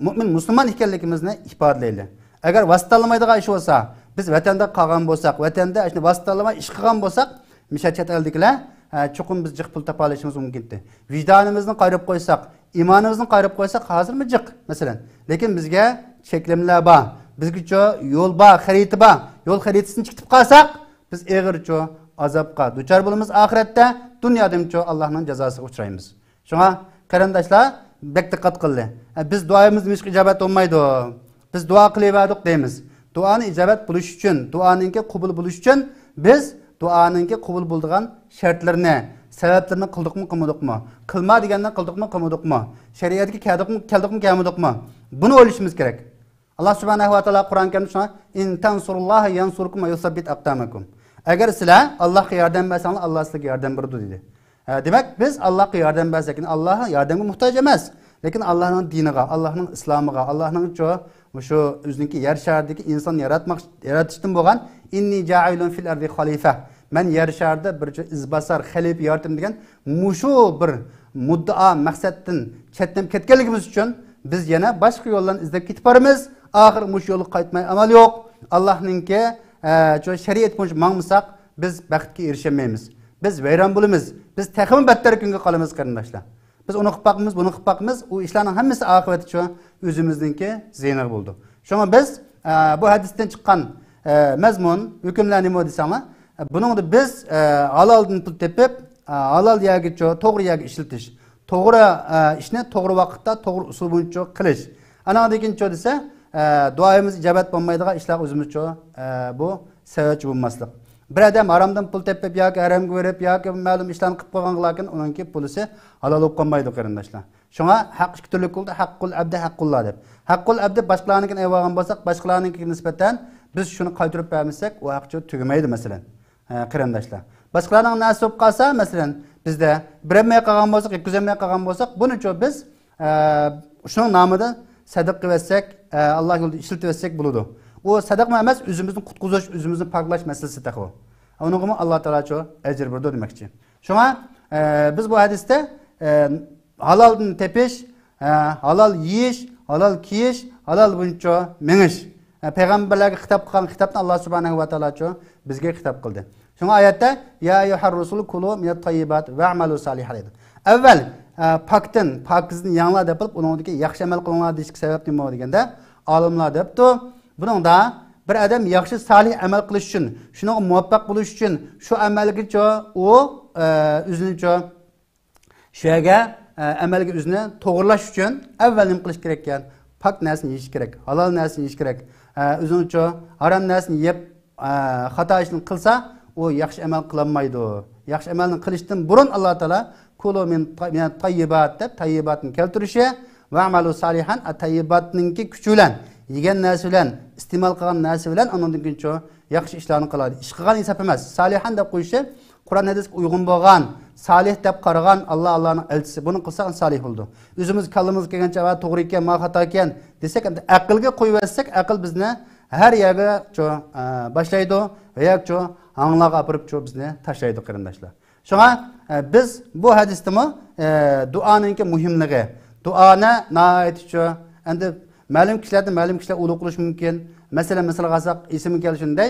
mümin Müslüman ekanligimizni ifodlayli. Agar vasitalamaydigan ish bo'lsa, biz vatanda qolgan bo'lsak, vatanda ishni vasitalamay ish qilgan bo'lsak, misha chet eldagilar cho'qim biz jiq pul topa olishimiz mumkin. Vijdonimizni qayrib qo'ysak, iymonimizni qayrib qo'ysak, hozirmi jiq masalan. Lekin bizga cheklimlar bor. Bizga yo'l bor, xarita bor. Yo'l xaritasini chiqib qolsak, biz eg'ircho azobga duchor bo'lamiz oxiratda, dunyodamcho Allohning jazosiga uchraymiz. Shunga qarindoshlar, bek diqqat qildi. Biz duoyimiz mish ijobat bo'lmaydi. Biz duo qilaverdik deymiz. Duoni ijobat bo'lish uchun, duoninki qabul bo'lish uchun biz duoninki qabul bo'ladigan shartlarni, sabablarni qildikmi, qilmadikmi? Qilma degandan qildikmi, qilmadikmi? Shariatga keldikmi, kelmadikmi? Buni o'ylashimiz kerak. Allah subhanahu va taolo Qur'on karimda shuna: "In tansurulloha yansurkum va yusabbit aqdamakum." Agar sizlar Allohga yordam bersangiz, Alloh sizlarga yordam beradi dedi. Demak, biz Allohga yordam bersak, Alloh yordamga muhtoj emas. Lekin Allohning diniga, Allohning islomiga, Allohning shu o'ziniki yer shardagi inson yaratishdan bo'lgan inni ja'ilun fil ardi xalifa. Men yer sharda bir izbasar xalif yaratim degan mushu bir muddao maqsaddan chetdan ketganligimiz uchun biz yana boshqa yo'llarni izlab ketib boramiz. Oxir mush yo'lga qaytmay amal yo'q. Allohningki shariat bo'yicha mangmasak biz baxtga erishamaymiz. Biz vayron bo'lamiz. Biz taxmin battar kunga qolamiz qarindoshlar. Biz onu qilib boqamiz, buni qilib boqamiz. U ishlarning hammasi oqibati shu o'zimizningki ziyna bo'ldi. Shunga biz bu hadisdan chiqqan mazmun, hukmlar nima desanglar, buningda biz haloldan pul tepib, halol yerga to'g'ri yerga ishlatish, to'g'ri ishni to'g'ri vaqtda, to'g'ri usul bo'yicha qilish. Anadan keyin desa, duoyimiz ijobat bo'lmaydigan ishlar o'zimizcha bu sababchi bo'lmaslik. Bir adam haromdan pul tepib yoki haromga berib yoki ma'lum ishlarni qilib qo'ygan lekin uningki pulisi halol bo'lib qolmaydi qarindoshlar. Shunga haq ikki turli qildi, haqqul abdi haqqulloh deb. Haqqul abdi boshqalarnikiga ayvolgan bo'lsak, boshqalarnikiga nisbatan biz shuni qaytarib bermasak, u haqcha tugamaydi masalan. Qarindoshlar. Boshqalarning nasib qolsa, masalan, bizda birmay qolgan bo'lsak, yetkazmay qolgan bo'lsak, buning biz shuning nomida sadaqa qilsak, Alloh yo'lida ishlatsak bo'ladi. O sadaqma emas, özümüzün qutquzuş, özümüzün paklaş meselesi taxı. Onunğa Allah Taala ço ecir berdi demekçi. Şuna biz bu hadiste halaldan tepiş, halal yiyiş, halal kiyiş, halal bunço meniş. Peygamberlerge hitap qilgan hitapni Allah subhanahu va taolo ço bizga hitap qildi. Şuna ayette ya eyyuhar rusul kulu minat tayyibat ve'malu salihan dedi. Evvel pakdan pokizni yanglar deb bilib uningdagi yaxshi amal qilinglar deyishga sabab nima deganda olimlar debdi buningda bir odam yaxshi solih amal qilish uchun shunga muvaffaq bo'lish uchun shu amalgacha u o'zini shu yerga amalga o'zini to'g'irlash uchun avval nima qilish kerak ekan pak narsani yeyish kerak halol narsani yeyish kerak o'zini harom narsani yeb xato ishni qilsa u yaxshi amal qilolmaydi yaxshi amalni qilishdan burun alloh taolo kulu min tayyibat deb tayyibatni keltirishi va amalu salihan tayyibatninki kuchi bilan yegan narsa bilan iste'mol qilgan narsa bilan undan keyin yaxshi ishlarni qiladi ish qilgan hisob emas salihan deb qo'yishi Qur'on hadisga uyg'un bo'lgan salih deb qaragan Allohning elchisi buni qilsa salih bo'ldi o'zimiz kallamiz kelgancha va to'g'ri ekan ma xato ekan desak endi aqlga qo'yib bersak aql bizni har yerga boshlaydi va yo'q anglarga olib bizni tashlaydi qarindoshlar shunga biz bu hadisdami duoninki muhimligi duoni naaytchu endi ma'lum kishilar ulug' qilish mumkin masalan misol qilsak esimga kelishunday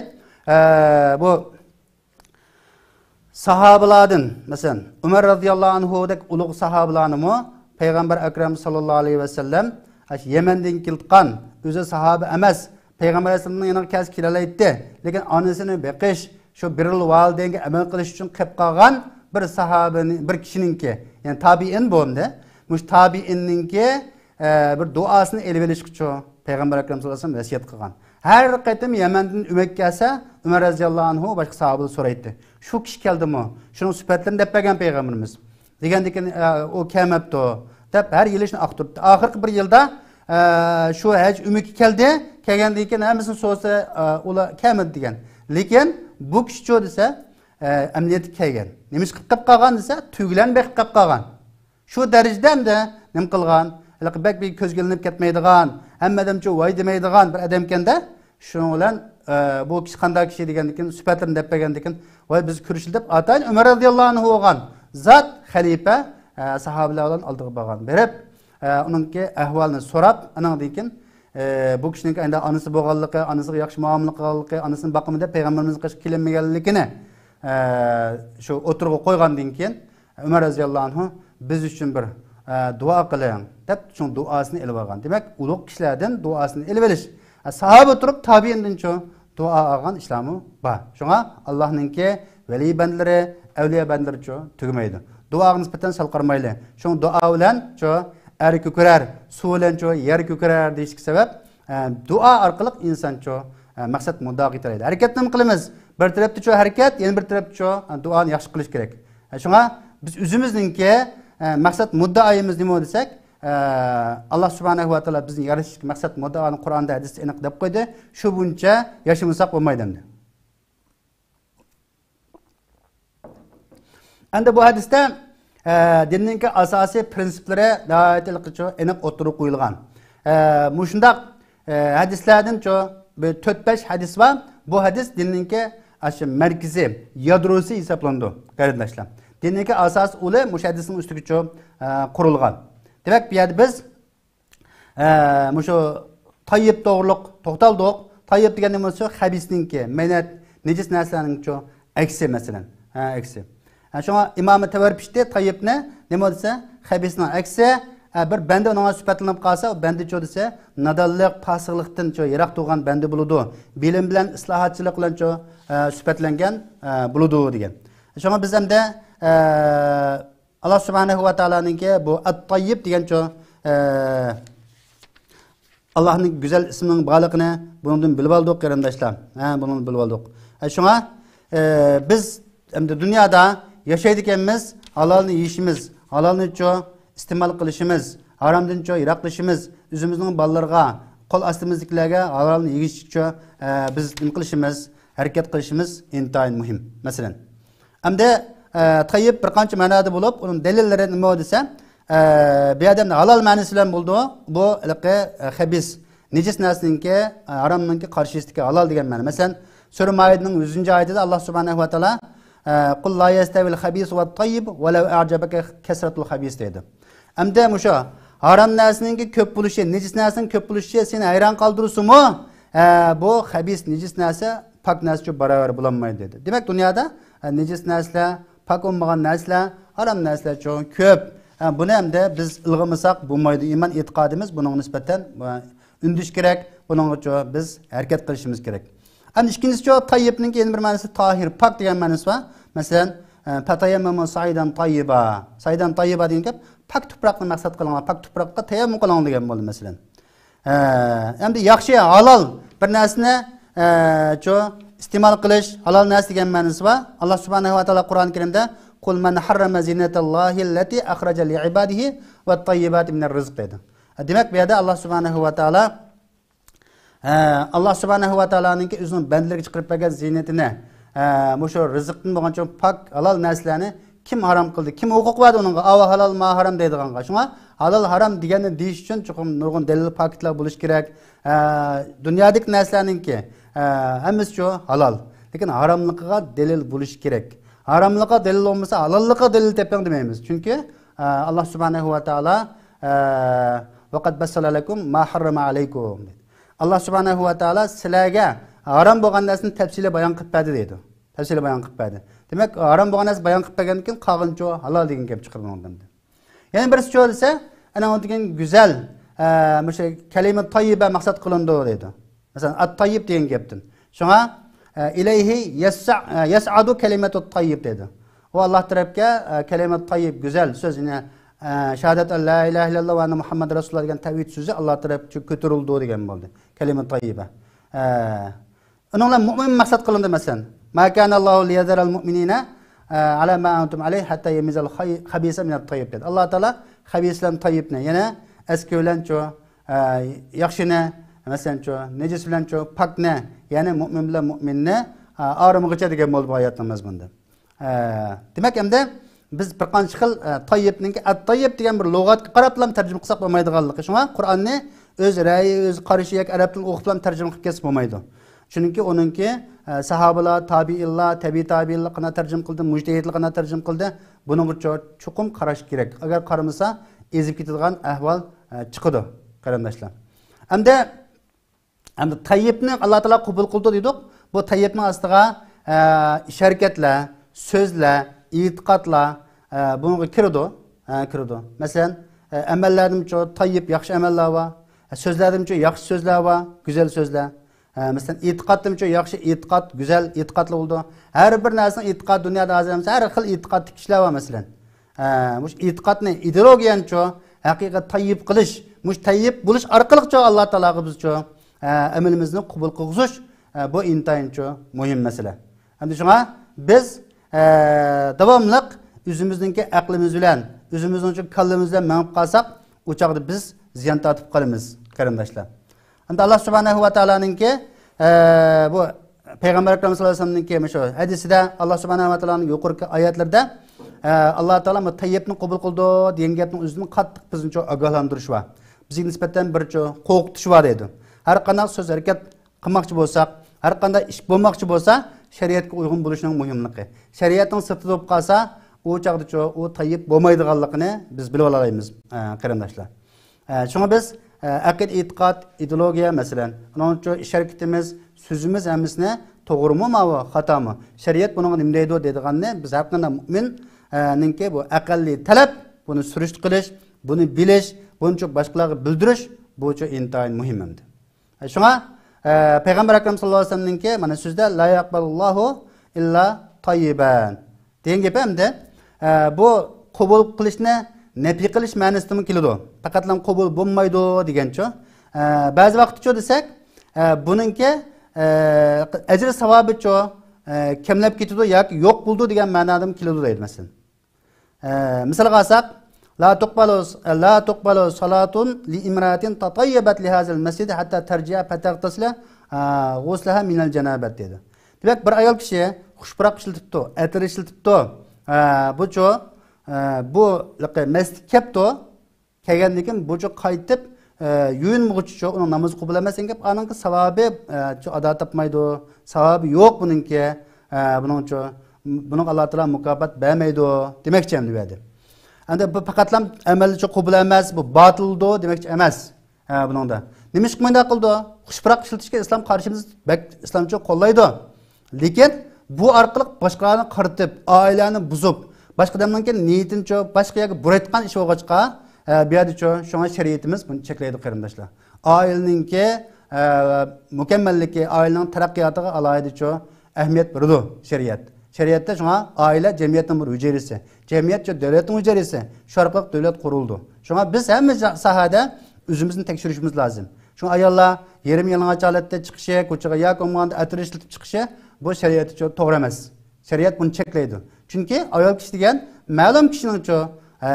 bu sahabalardan masalan Umar radhiyallohu anhudek ulug' sahabalarni payg'ambar akram sallallohu alayhi vasallam Yemendan kelgan o'zi sahaba emas payg'ambar alayhisolamning yoniga kelib kelalaydi lekin onasini beqish shu birrul validaynga amal qilish uchun qilib qolgan bir sahabani bir kishiningki ya'ni tabiin bo'ldi mush tabiinninki bir duosini elib olish uchun payg'ambar akram sallallohu alayhi vasallam vasiyat qilgan har qatim Yemendan umak kelsa Umar radhiyallohu anhu boshqa sahobalar so'raydi shu kishi keldimi shuni sifatlarini deb bergan payg'ambarimiz degandan u kelmabdi deb har yili shuni aqtirdi oxirgi bir yilda shu haj umaki kelgandan keyin hammasini so'rasa ular kelmadi degan lekin bu kishi desa amniyat kelgan nima qilib qolgan desa tuglanbek qilib qolgan shu darajada hamda nima qilgan bak bir ko'zga ilinib ketmaydigan hammadan voy demaydigan bir odam ekanda shuning bilan bu kishi qanday kishi degandan keyin sifatlarini deb bergandan keyin voy biz ko'rishil deb atayin Umar radhiyallohu anhu bo'lgan zot xalifa sahobalar bilan oldiga borgan berib uningki ahvolini so'rab andan keyin bu kishining endi onasi bo'lganligi onasiga yaxshi muomala qilganligi onasini boqimida payg'ambarimiz qish kelinmaganligini shu o'tirg'a qo'ygandan keyin Umar radhiyallohu anhu biz uchun bir duo qiling deb shu duosini ilib olgan demak ulug' kishilardan duosini ilib olish sahoba turib tabiindan duo olgan islomi bor shunga allohningki vali bandlari avliyo bandlari tugamaydi duoga nisbatan sal qarmayli shu duo bilan er ko'karar suv bilan yer ko'karar deyishga sabab duo orqali inson maqsad muddaoga yetadi harakat nima qilamiz bir tarafda harakat yana bir tarafda duoni yaxshi qilish kerak shunga biz o'zimizningki maqsad muddaoyimiz nima desak Allah subhanahu wa taala bizni yaratish maqsad muddaoni Qur'onda hadisda aniq deb qo'ydi shu buncha yashamasak bo'lmaydi endi endi bu hadisda dinning asosiy prinsiplari aniq o'tirib qo'yilgan mushundaq hadislardan 4-5 hadis var bu hadis dinning markaziy yadrosi hisoblanadi qarindoshlar dinning asos uli mush hadisning ustiga qurilgan demek bir yerde biz şu tayyip doğruluk to'xtaldik tayyip degan nima bo'lsa habisninki menat necis narsaning aksi masalan aksi shunga imom Tavarpishti tayyibni nima desa habisning aksi bir banda unga sifatlanib qolsa banda desa nadonlik fosiqlikdan yiroq turgan banda bo'ladi bilim bilan islohotchilik bilan sifatlangan bo'ladi degan shunga biz hamda Allah subhanahu wa ta'ala'nınki bu at-tayyib degan Allah'ın güzel isminin bağlılığını bundan bilib aldık qarindoshlar. Bunu bilib aldık. Şuna biz dünyada yaşaydiganmiz halalni yeyishimiz, halalni iste'mol qilishimiz, haromdan yiroqlashimiz, o'zimizning bolalarga, qo'l ostimizdagilarga halalni yeyish biz nima qilishimiz, harakat qilishimiz intayin muhim. Masalan, hamda tayyib bir qancha ma'noda bo'lib, uning dalillari nima desa, bu odamning halol ma'nosi bilan bo'ldi. Bu habis, necis narsaningki, haromningki qarshisidagi halol degan ma'no. Masalan, Sura Maidaning 100-oyatida Alloh subhanahu va taolo qul la yastavil habis va tayyib va law a'jabaka kasratul habis dedi. Hamda musho harom narsaningki ko'p bo'lishi, necis narsaning ko'p bo'lishi seni hayron qoldirsinmi? Bu habis, necis narsa pak narsa barobar bo'lolmaydi dedi. Demak, dunyoda necis narsalar pak olmagan narsalar, harom narsalar ko'p. Buni hamda biz ilg'amasak bo'lmaydi. Iymon e'tiqodimiz buning nisbatan undish kerak. Buning uchun biz harakat qilishimiz kerak. Endi ikkinchisi tayyibning yana bir ma'nosi tahir, pak degan ma'nosi bor. Masalan, fatayammamu saydan tayyiba. Saydan tayyiba degan gap pak tuproqni maqsad qilgan, pak tuproqqa tayammum qiling degan bo'ldi masalan. Endi yaxshi halol bir narsani iste'mol qilish, halol narsa degan ma'nosi bor. Alloh subhanahu va taolo Qur'oni Karimda "Qul man harrama zinatallahi allati akhraja li ibadihi wat tayyibati minir rizq" dedi. Demak, bu yerda Alloh subhanahu va taolo Allah subhanahu va taoloning o'zining bandlarga chiqarib bergan zinatini, shu rizqdan bo'lgancha pak halol narsalarni kim harom qildi? Kim huquq berdi unga? Ava halol, ma haram deydiganga. Shunga halol haram deganni deyish uchun chuqur nurg'un dalil faktlar bo'lish kerak. Dunyodagi narsalarningki hammasi shu halol. Lekin haromligiga dalil bo'lish kerak. Haromligiga dalil olmasa halolligiga dalil teping demaymiz. Chunki Alloh subhanahu va taolo vaqad bassala lakum ma harrama alaykum. Allah subhanahu wa taolo sizlarga harom bo'lgan narsani tafsili bayon qilib berdi deydi. Tafsili bayon qilib berdi. Demak, harom bo'lgan narsa bayon qilib bergandan keyin qolgancha halol degan gap chiqargan odamda. Yana birisi shu desa, ana degan go'zal, o'sha kalima tayyiba maqsad qilindi deydi. Masalan, at-tayyib degan gapdan. Shunga ilayhi yas'adu kalimatu tayyib dedi. O Allah tarafga kalima tayyib go'zal so'zini shahadat la ilaha illalloh va anna Muhammad rasululloh degan tavhid so'zi Alloh tarafga ko'tarildi degan bo'ldi. Kalima tayyiba. Uninglar mu'min maqsad qilindi masalan. Ma kana Allohu liyadral mu'minina ala ma antum alayhi hatta yamizal khabisa min at-tayyib dedi. Alloh taolo khabislan tayyibni yana eski bilan cho yaxshini masalan cho najis bilan cho pakni ya'ni mu'min bilan mu'minni arimg'icha degan bo'ldi bu oyatning mazmunida. Demak, endi biz bir qancha xil tayyibning at-tayyib degan bir lug'atga qarab ham tarjima qilsak bo'lmaydiganligi. Shunga Qur'onni o'z ra'yi, o'z qarashi yoki arab tilini o'qib ham tarjima qilib ketsa bo'lmaydi. Chunki uningki sahobalar, tabiinlar, tabiinlar qana tarjima qildi, mujtahidlar qana tarjima qildi. Buning uchun chuqur qarash kerak. Agar qaramasa, ezib ketadigan ahvol chiqadi, qarindoshlar. Endi tayyibni Alloh taolo qabul qildi dedik. Bu tayyibning ostiga harakatlar, so'zlar, e'tiqodlar bunga kirdi. Masalan, amallarımcha tayyib yaxshi amallar bor, so'zlarimcha yaxshi so'zlar bor, go'zal so'zlar. Masalan, e'tiqodimcha yaxshi e'tiqod, go'zal e'tiqodlar bo'ldi. Har bir narsaning e'tiqod dunyoda hozircha har xil e'tiqod kishilar bor masalan. Mush e'tiqodni ideologiyancha haqiqat tayyib qilish, mush tayyib bo'lish orqali Alloh taologa bizcha amalimizni qabul qilg'ish bu intayincha muhim masala. Endi shunga biz davomli o'zimizningki aqlimiz bilan, o'zimizning kallamiz bilan ma'nib qolsak, u chaqda biz ziyon tortib qolamiz, qarindoshlar. Endi Alloh subhanahu va taoloninki bu Payg'ambar akram sallallohu alayhi vasallamninki shu hadisida Alloh subhanahu va taoloning yuqorgi oyatlarda Alloh taolo tayyibni qabul qildi degan gapning o'zini qattiq bizni ogohlantirish va bizga nisbatan bir qo'rqitish va dedi. Har qanday so'z harakat qilmoqchi bo'lsak, har qanday ish bo'lmoqchi bo'lsa, shariatga uyg'un bo'lishining muhimligi. Shariatning sirtida bo'lib qolsa, u chaqda u tayyib bo'lmaydiganligini biz bilib olamiz, qarindoshlar. Shunga biz aqid, e'tiqod, ideologiya masalan, uning uchun ish harakatimiz, so'zimiz hammasini to'g'rimi yoki xatomi? Shariat buni nima deydi deganni biz har qanday mu'minninki bu aqlli talab, buni surishti qilish, buni bilish, buni boshqalarga bildirish bu intayin muhim endi. Shunga Payg'ambar akram sallallohu alayhi vasallamninki mana so'zda la yaqbalullohu illa tayyiban degan gap hamda bu qabul qilishni nafiy qilish ma'nosida keladi. Faqatlam qabul bo'lmaydi degancha. Ba'zi vaqtcha desak, buningki ajr savobicha kamlab ketadi yoki yo'q bo'ldi degan ma'noda keladi deydi masalan. Misol qilsak, la tuqbalu salatun li imratin tatayyabat li hazal masjid hatta tarji'a fatagtasla ghuslaha min al janabat dedi. Demak, bir ayol kishi xushpuroq ishlatibdi, atir ishlatibdi. Bu masjid kepti, kelgandan keyin bu qaytib yuyinmoqchi, uning namoz qabul emas ekan, aningki savobi ado topmaydi, savobi yo'q buningki, buning Alloh taolo mukofot bermaydi demakchi ham deydi. Endi bu faqatlam amalchi qabul emas, bu botildi demakchi emas buningda. Nima ish qilmaydi qildi? Xushpuroq ishlatishga islom qarshimiz islomcha qo'llaydi. Lekin bu orqali boshqalarni qaritib, oilani buzib, Başka adamlarning niyetin ço başka yerga buraytgan iş olğaçqa bu yerda ço şoňa şeriatimiz bunu çekleýdi qarindaşlar. Aileningki mükemmelliki, ailening taraqqiyotiga alayda ço ähmiyet berdi şeriat. Şeriatda şoňa aile cemiyetning bir hücerisi. Cemiyet ço devletning hücerisi. Şu arqaly devlet kuruldu. Şoňa biz hemme sahada özümüzni tekşirişimiz lazım. Şu ayollar yerim yalangach holatda chiqishi, ko'chaga ya ko'mganda atir ishlatib chiqishi bu shariat uchun to'g'ri emas. Shariat buni cheklaydi. Chunki ayol kishi degan ma'lum kishining uchun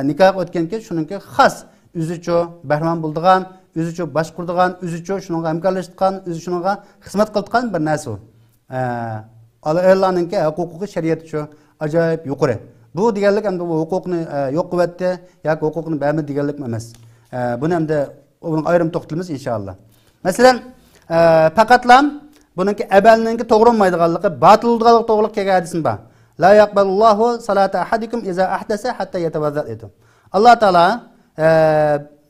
nikoh o'tganki, shuningki xos o'zi uchun bahramon bo'ldigan, o'zi uchun boshqurdigan, o'zi uchun shunga hamkorlashgan, o'zi shunga xizmat qilgan bir narsa. Ayollarning huquqi shariat uchun ajoyib yuqori. Bu deganlik endi bu huquqni yo'q qilyapti yoki huquqni bermadi deganlik emas. Buni endi onun ayrım toxtalımız inşallah. Mesela faqatlam bununki əbəlninki toğru olmaydıqanlığı, batıl olduqanlığı toğruluq kelgan hadisim var. La yaqbalullahu salata ahadikum iza ahdasa hatta yatawazzal edu. Allah Taala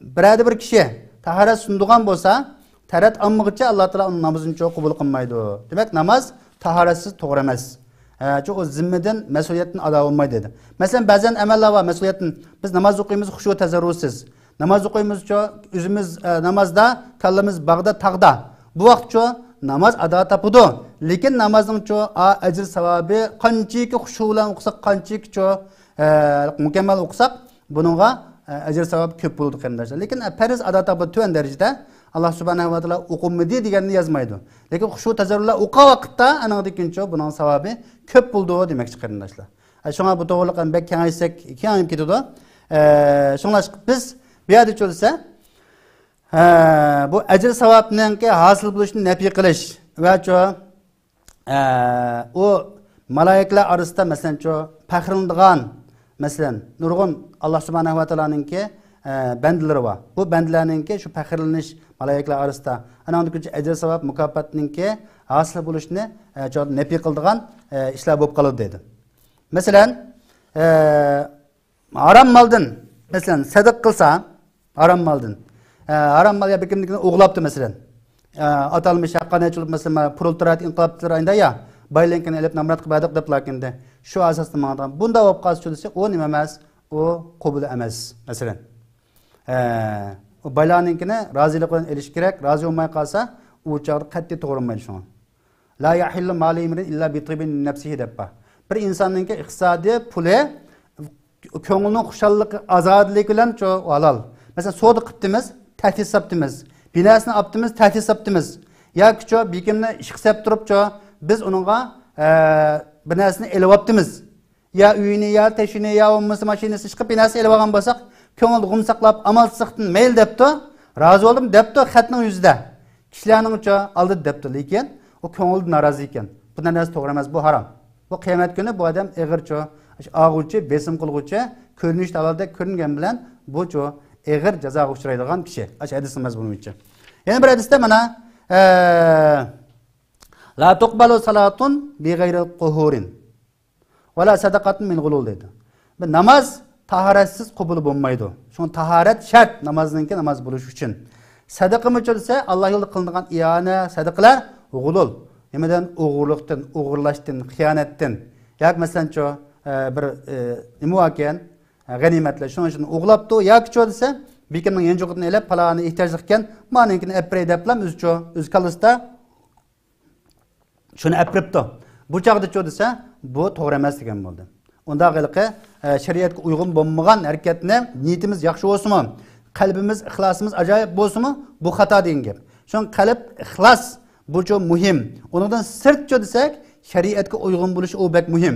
birade bir kishi tahorat sundugan bolsa, tarat almagıcha Allah Taala onun namazını çok qabul qilmaydi. Demek namaz tahoratsiz to'g'ri emas. Çünkü o zimmedən məsuliyyətin ada olmaydı dedi. Mesela bəzən əməllər var, məsuliyyətin biz namaz oxuyumuz xuşu təzərrüsüz. Namaz okuyumuz ço, özümüz namazda, kallamiz bağda, tağda. Bu vaqt ço namaz ada tapudu. Lekin namazın ço ecir savabı qanchiki xushulan o'qisak, qanchiki ço mükemmel o'qisak, bununla ecir savabı köp bo'ladi qarindoshlar. Lekin farz ada tapudu tuan derecede Allah subhanahu wa taala o'qimadi deganni yozmaydi. Lekin xushu tazarrurlar o'qa vaqtda anaqdikin ço bunun savabı köp bo'ldi demakchi qarindoshlar. Şuna bu to'g'riliq bek kengaysak, kengayib ketadi. Şunlaş biz bir yerde çözse, bu ecir savabının ki hasıl buluşunu nefi kılış ve o malaikler arasında mesela pahırındığın mesela nurgun Allah subhanahu wa ta'la'nın ki bendileri var. Bu bendilerinin ki şu pahırlanış malaikler arasında anandaki ecir savab mukafatının ki hasıl buluşunu nefi kıldığın işler bulup kalır dedi. Mesela haram maldın mesela sadık kılsa haram maldın. Haram mal ya bekimlikini oğlaptı mesela. Atalmış haqqaniyatçılık mesela proletariat inqilabçılar ayında ya baylenkini elep namrat qıbadık deplarkinde. Şu asaslı mağdan. Bunda olup qalsa dese o nima emas, o qabul emas mesela. O baylarninkini razılık bilan elish kerak. Razı olmay qalsa u chaqda qat'iy to'g'rilmaydi shuni. La yahillu mali imrin illa bi tibin nafsihi debba. Bir insonning iqtisodiy puli ko'ngilning xushalliqi, azodligi bilan halal. Mesela soğuk kıptımız, tehdit saptımız. Binasını aptımız, tehdit saptımız. Ya ki bekimni iş saptırıp biz onunla binasını elip aptımız. Ya üyünü, ya teşini, ya olması maşinesi çıkıp binası elip algan bolsak, köngülde gumsaklap, amal sıktın, mail depti, razı oldum depti, xatning yüzde. Kişilerinin aldı depti. Lekin o köngülde narazı iken. Bu narsa to'g'ri emas, bu haram. Bu kıyamet günü bu adam egir ağuchi, besim qilguchi, ko'rinish tavalda ko'ringan bilan bu egir jazoga uchraydigan kishi. Hadisimiz bunun için. Yana bir hadisda mana la tuqbalu salatun bi g'ayri quhurin va la sadaqatun min ghulul dedi. Bu namaz taharatsiz qabul bo'lmaydi. Şu taharat şart namazninki namaz bo'lish uchun. Sadaqa bo'lsa Alloh yo'lida qilingan iyona, sadaqalar ghulul. Nimadan o'g'irlikdan, o'g'irlashdan, xiyonatdan. Yoki masalan bir nima ekan g'animatlar shuning uchun o'g'labdi yoki desa bekimning yanjug'ini elab palani ehtiyojli ekan maninkini apray deblam o'z kalasida shuni apribdi. Bu chog'da desa bu to'g'ri emas degan bo'ldi. Unda qilqi shariatga uyg'un bo'lmagan harakatni niyatimiz yaxshi bo'lsinmi, qalbimiz, ixlosimiz ajoyib bo'lsinmi, bu xato degan gap. Shun qalb, ixlos bu muhim. Undan sirt desak shariatga uyg'un bo'lish u bek muhim.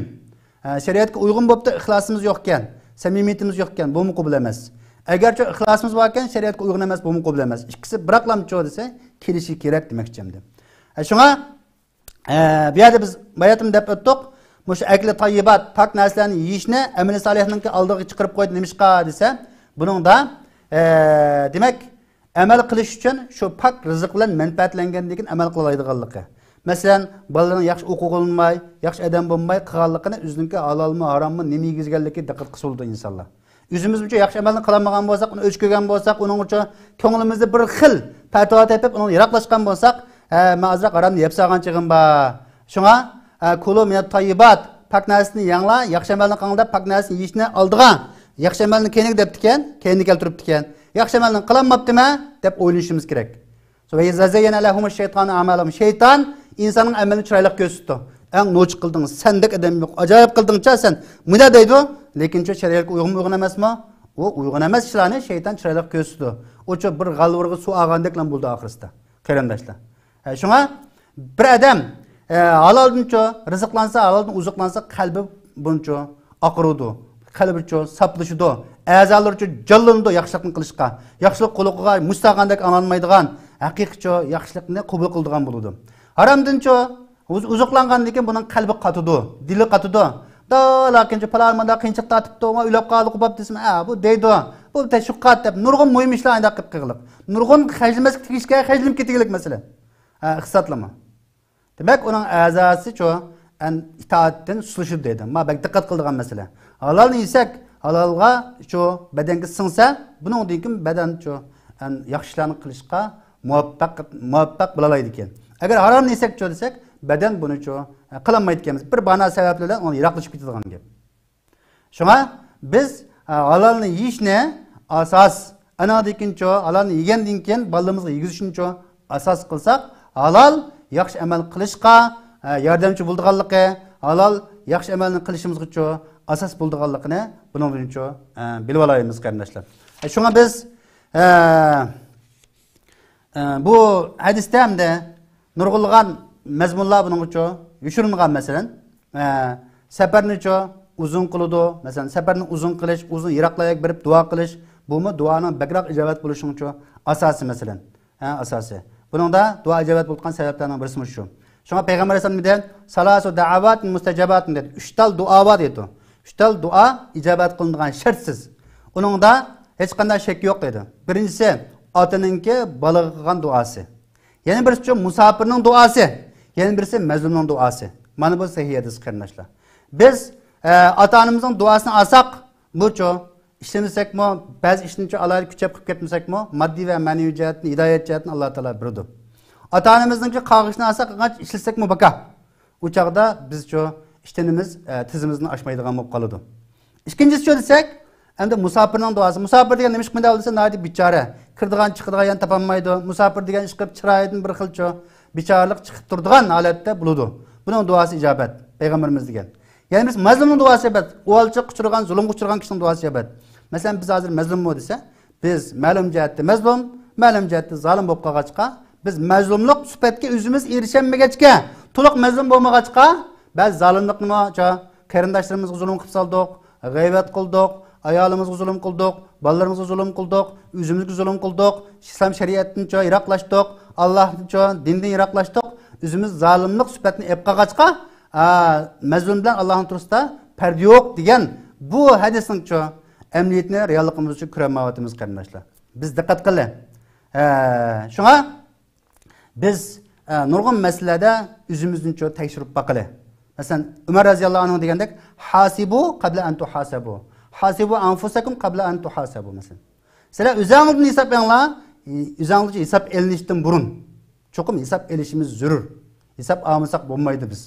Şeriatga uyg'un bo'libdi, ixlosimiz yo'q ekan, samimiyatimiz yo'q ekan, bu qabul emas. Agar ixlosimiz bor ekan, shariatga uyg'un emas, bu qabul emas. Ikkisi biroqlam desa, kelishi kerak demoqchimdi. Shunga bu yerda biz bayatim deb o'tdik. Mushu akli tayyibat, pak narsalarni yeyishni amali solihninki oldiga chiqarib qo'ydi nimishqa desa, buningda demak amal qilish uchun shu pak rizq bilan manfaatlanganligini amal qilaydiganligi. Mesela balalarning yaxshi o'qig'ilmay, yaxshi odam bo'lmay qilganligini o'zininki halolmi, harommi, nima yegizganligiga diqqat qilsa insonlar. O'zimiz uchun yaxshi amalni qilmagan bo'lsak, uni o'chko'rgan bo'lsak, uning uchun ko'nglimizda bir xil fatvo tepib, uni yiroqlashgan bo'lsak, men azroq haromni yeb solgan chig'im bor. Shunga kulu min tayyibat, pak narsani yangla, yaxshi amalni qilinglar, pak narsani yeyishni oldigan, yaxshi amalni keyinga debdi ekan, keyinga keltiribdi ekan. Yaxshi amalni qilinmabdimi deb o'ylashimiz kerak. Shayton insonning amalini chiroyli ko'rsatdi. Eng no'ch qilding, sendek odam yo'q, ajoyib qildingcha sen. Buna deydi, lekin shariatga uyg'un emasmi? O uyg'un emas ishlarni shayton chiroyli ko'rsatdi. O'cha bir g'alvirga suv ag'andeklan bo'ldi oxirida. Qarindoshlar. Shunga bir odam haloldan rizqlansa, haloldan uzuqlansa qalbi buncha oqirudi. Qalbicha saplashidi. A'zolari jonlanadi yaxshilikni qilishga. Yaxshilik quluqiga mustaqandek amalmaydigan, haqiqiy yaxshilikni qabul qiladigan bo'ladi. Haromdancha uzuqlangandan keyin buning qalbi qatidi, dili qatidi. Lakincha palarmanda qiyinchilik tatibdi, uylab qoldi, qubab desam, bu deydi. Bu tashviqat deb nurg'un mo'yim ishlar anda qilib qilib. Nurg'un xajlimas tegishga xajlim ketigilik masala. Iqtisotlama. Demak, uning a'zosi itoatdan sulishi deydi. Ma bak diqqat qiladigan masala. Halolni yesak, halolga badanga singsa, buningdan keyin badan yaxshilarni qilishga muvaffaq bo'la oladi ekan. Agar haromni yesak desak, badan buni qilolmaydi ekanmiz. Bir bana sabablar bilan uni yiroqlashib ketadigan gap. Shunga biz halolni yeyishni asos, anadan keyin halolni yegandan keyin bolalarimizni yegizishni asos qilsak, halol yaxshi amal qilishga yordamchi bo'lganligi, halol yaxshi amalni qilishimizga asos bo'lganligini buning uchun bilib olaymiz qarindoshlar. Shunga biz bu hadisda hamda nurg'ulg'an mazmunlar buning uchun yushirilgan masalan safarni uzun qiladi, masalan safarni uzun qilish, uzun yiroqlarga berib duo qilish, bumi duoning bakroq ijobat bo'lishi uchun asosi masalan, asosi. Buningda duo ijobat bo'lgan sabablarning birisi shu. Shunga payg'ambar alayhisalom salasu da'avat mustajabat dedi. 3 tal duo bor dedi. 3 tal duo ijobat qilinadigan shartsiz. Uningda hech qanday shak yo'q dedi. Birinchisi otaninki bolaga qilgan duosi. Yana birisi musafirning duosi. Yana birisi mazlumning duosi. Mana bu sahih hadis qarindoshlar. Biz ota-onamizning duosini olsak, bu ishlamasakmi, ba'zi ishni alayli kuchab qilib ketmasakmi, moddiy va ma'naviy jihatdan, hidoyat jihatdan Alloh taolo berdi. Ota-onamizning qog'ishni olsak, qancha ishlasakmi baka. U chaqda biz ishtenimiz tizimizni oshmaydigan bo'lib qoladi. Ikkinchisi desak, endi musafirning duosi. Musafir degan nima qilmaydi bo'lsa, nadi bichora. Kirdigan chiqadigan yan topolmaydi. Musafir degan ish qilib chiroyidan bir xilcha bichoralik chiqib turadigan holatda bo'ladi. Buning duosi ijobat, payg'ambarimiz degan. Yani biz mazlumning duosi ijobat. O'lchiq uchirgan, zulmga uchirgan kishining duosi ijobat. Masalan, biz hozir mazlummi desa, biz ma'lum jihatda mazlum, ma'lum jihatda zolim bo'lib qolgachqa, biz mazlumlik sifatga o'zimiz erishilmagachqa, to'liq mazlum bo'lmagachqa, ba'zi zolimlikni qarindoshlarimizga zulm qilib soldik, g'aybat qildik, ayolimizga zulm qildik, bolalarimizga zulm qildik, o'zimizga zulm qildik, islom shariatidan yiroqlashdik, Allohdan dindan yiroqlashdik, o'zimiz zolimlik sifatini olib qolgachqa, mazlum bilan Allohning to'g'risida farq yo'q degan bu hadisning amniyatni realligimiz uchun ko'rmayapmiz qarindoshlar. Biz diqqat qiling. Shunga biz nurg'un masalalarda o'zimizni tekshirib boqaylik. Masalan, Umar roziyallohu anhu degandek, hasibu qabla an tuhasabu. Hasibu anfusakum qabla an tuhasabu masalan. Sizlar o'zingizni hisob qilinglar, o'zingizni hisob elinishdan burun. Cho'qim hisob elishimiz zarur. Hisob olmasak bo'lmaydi biz.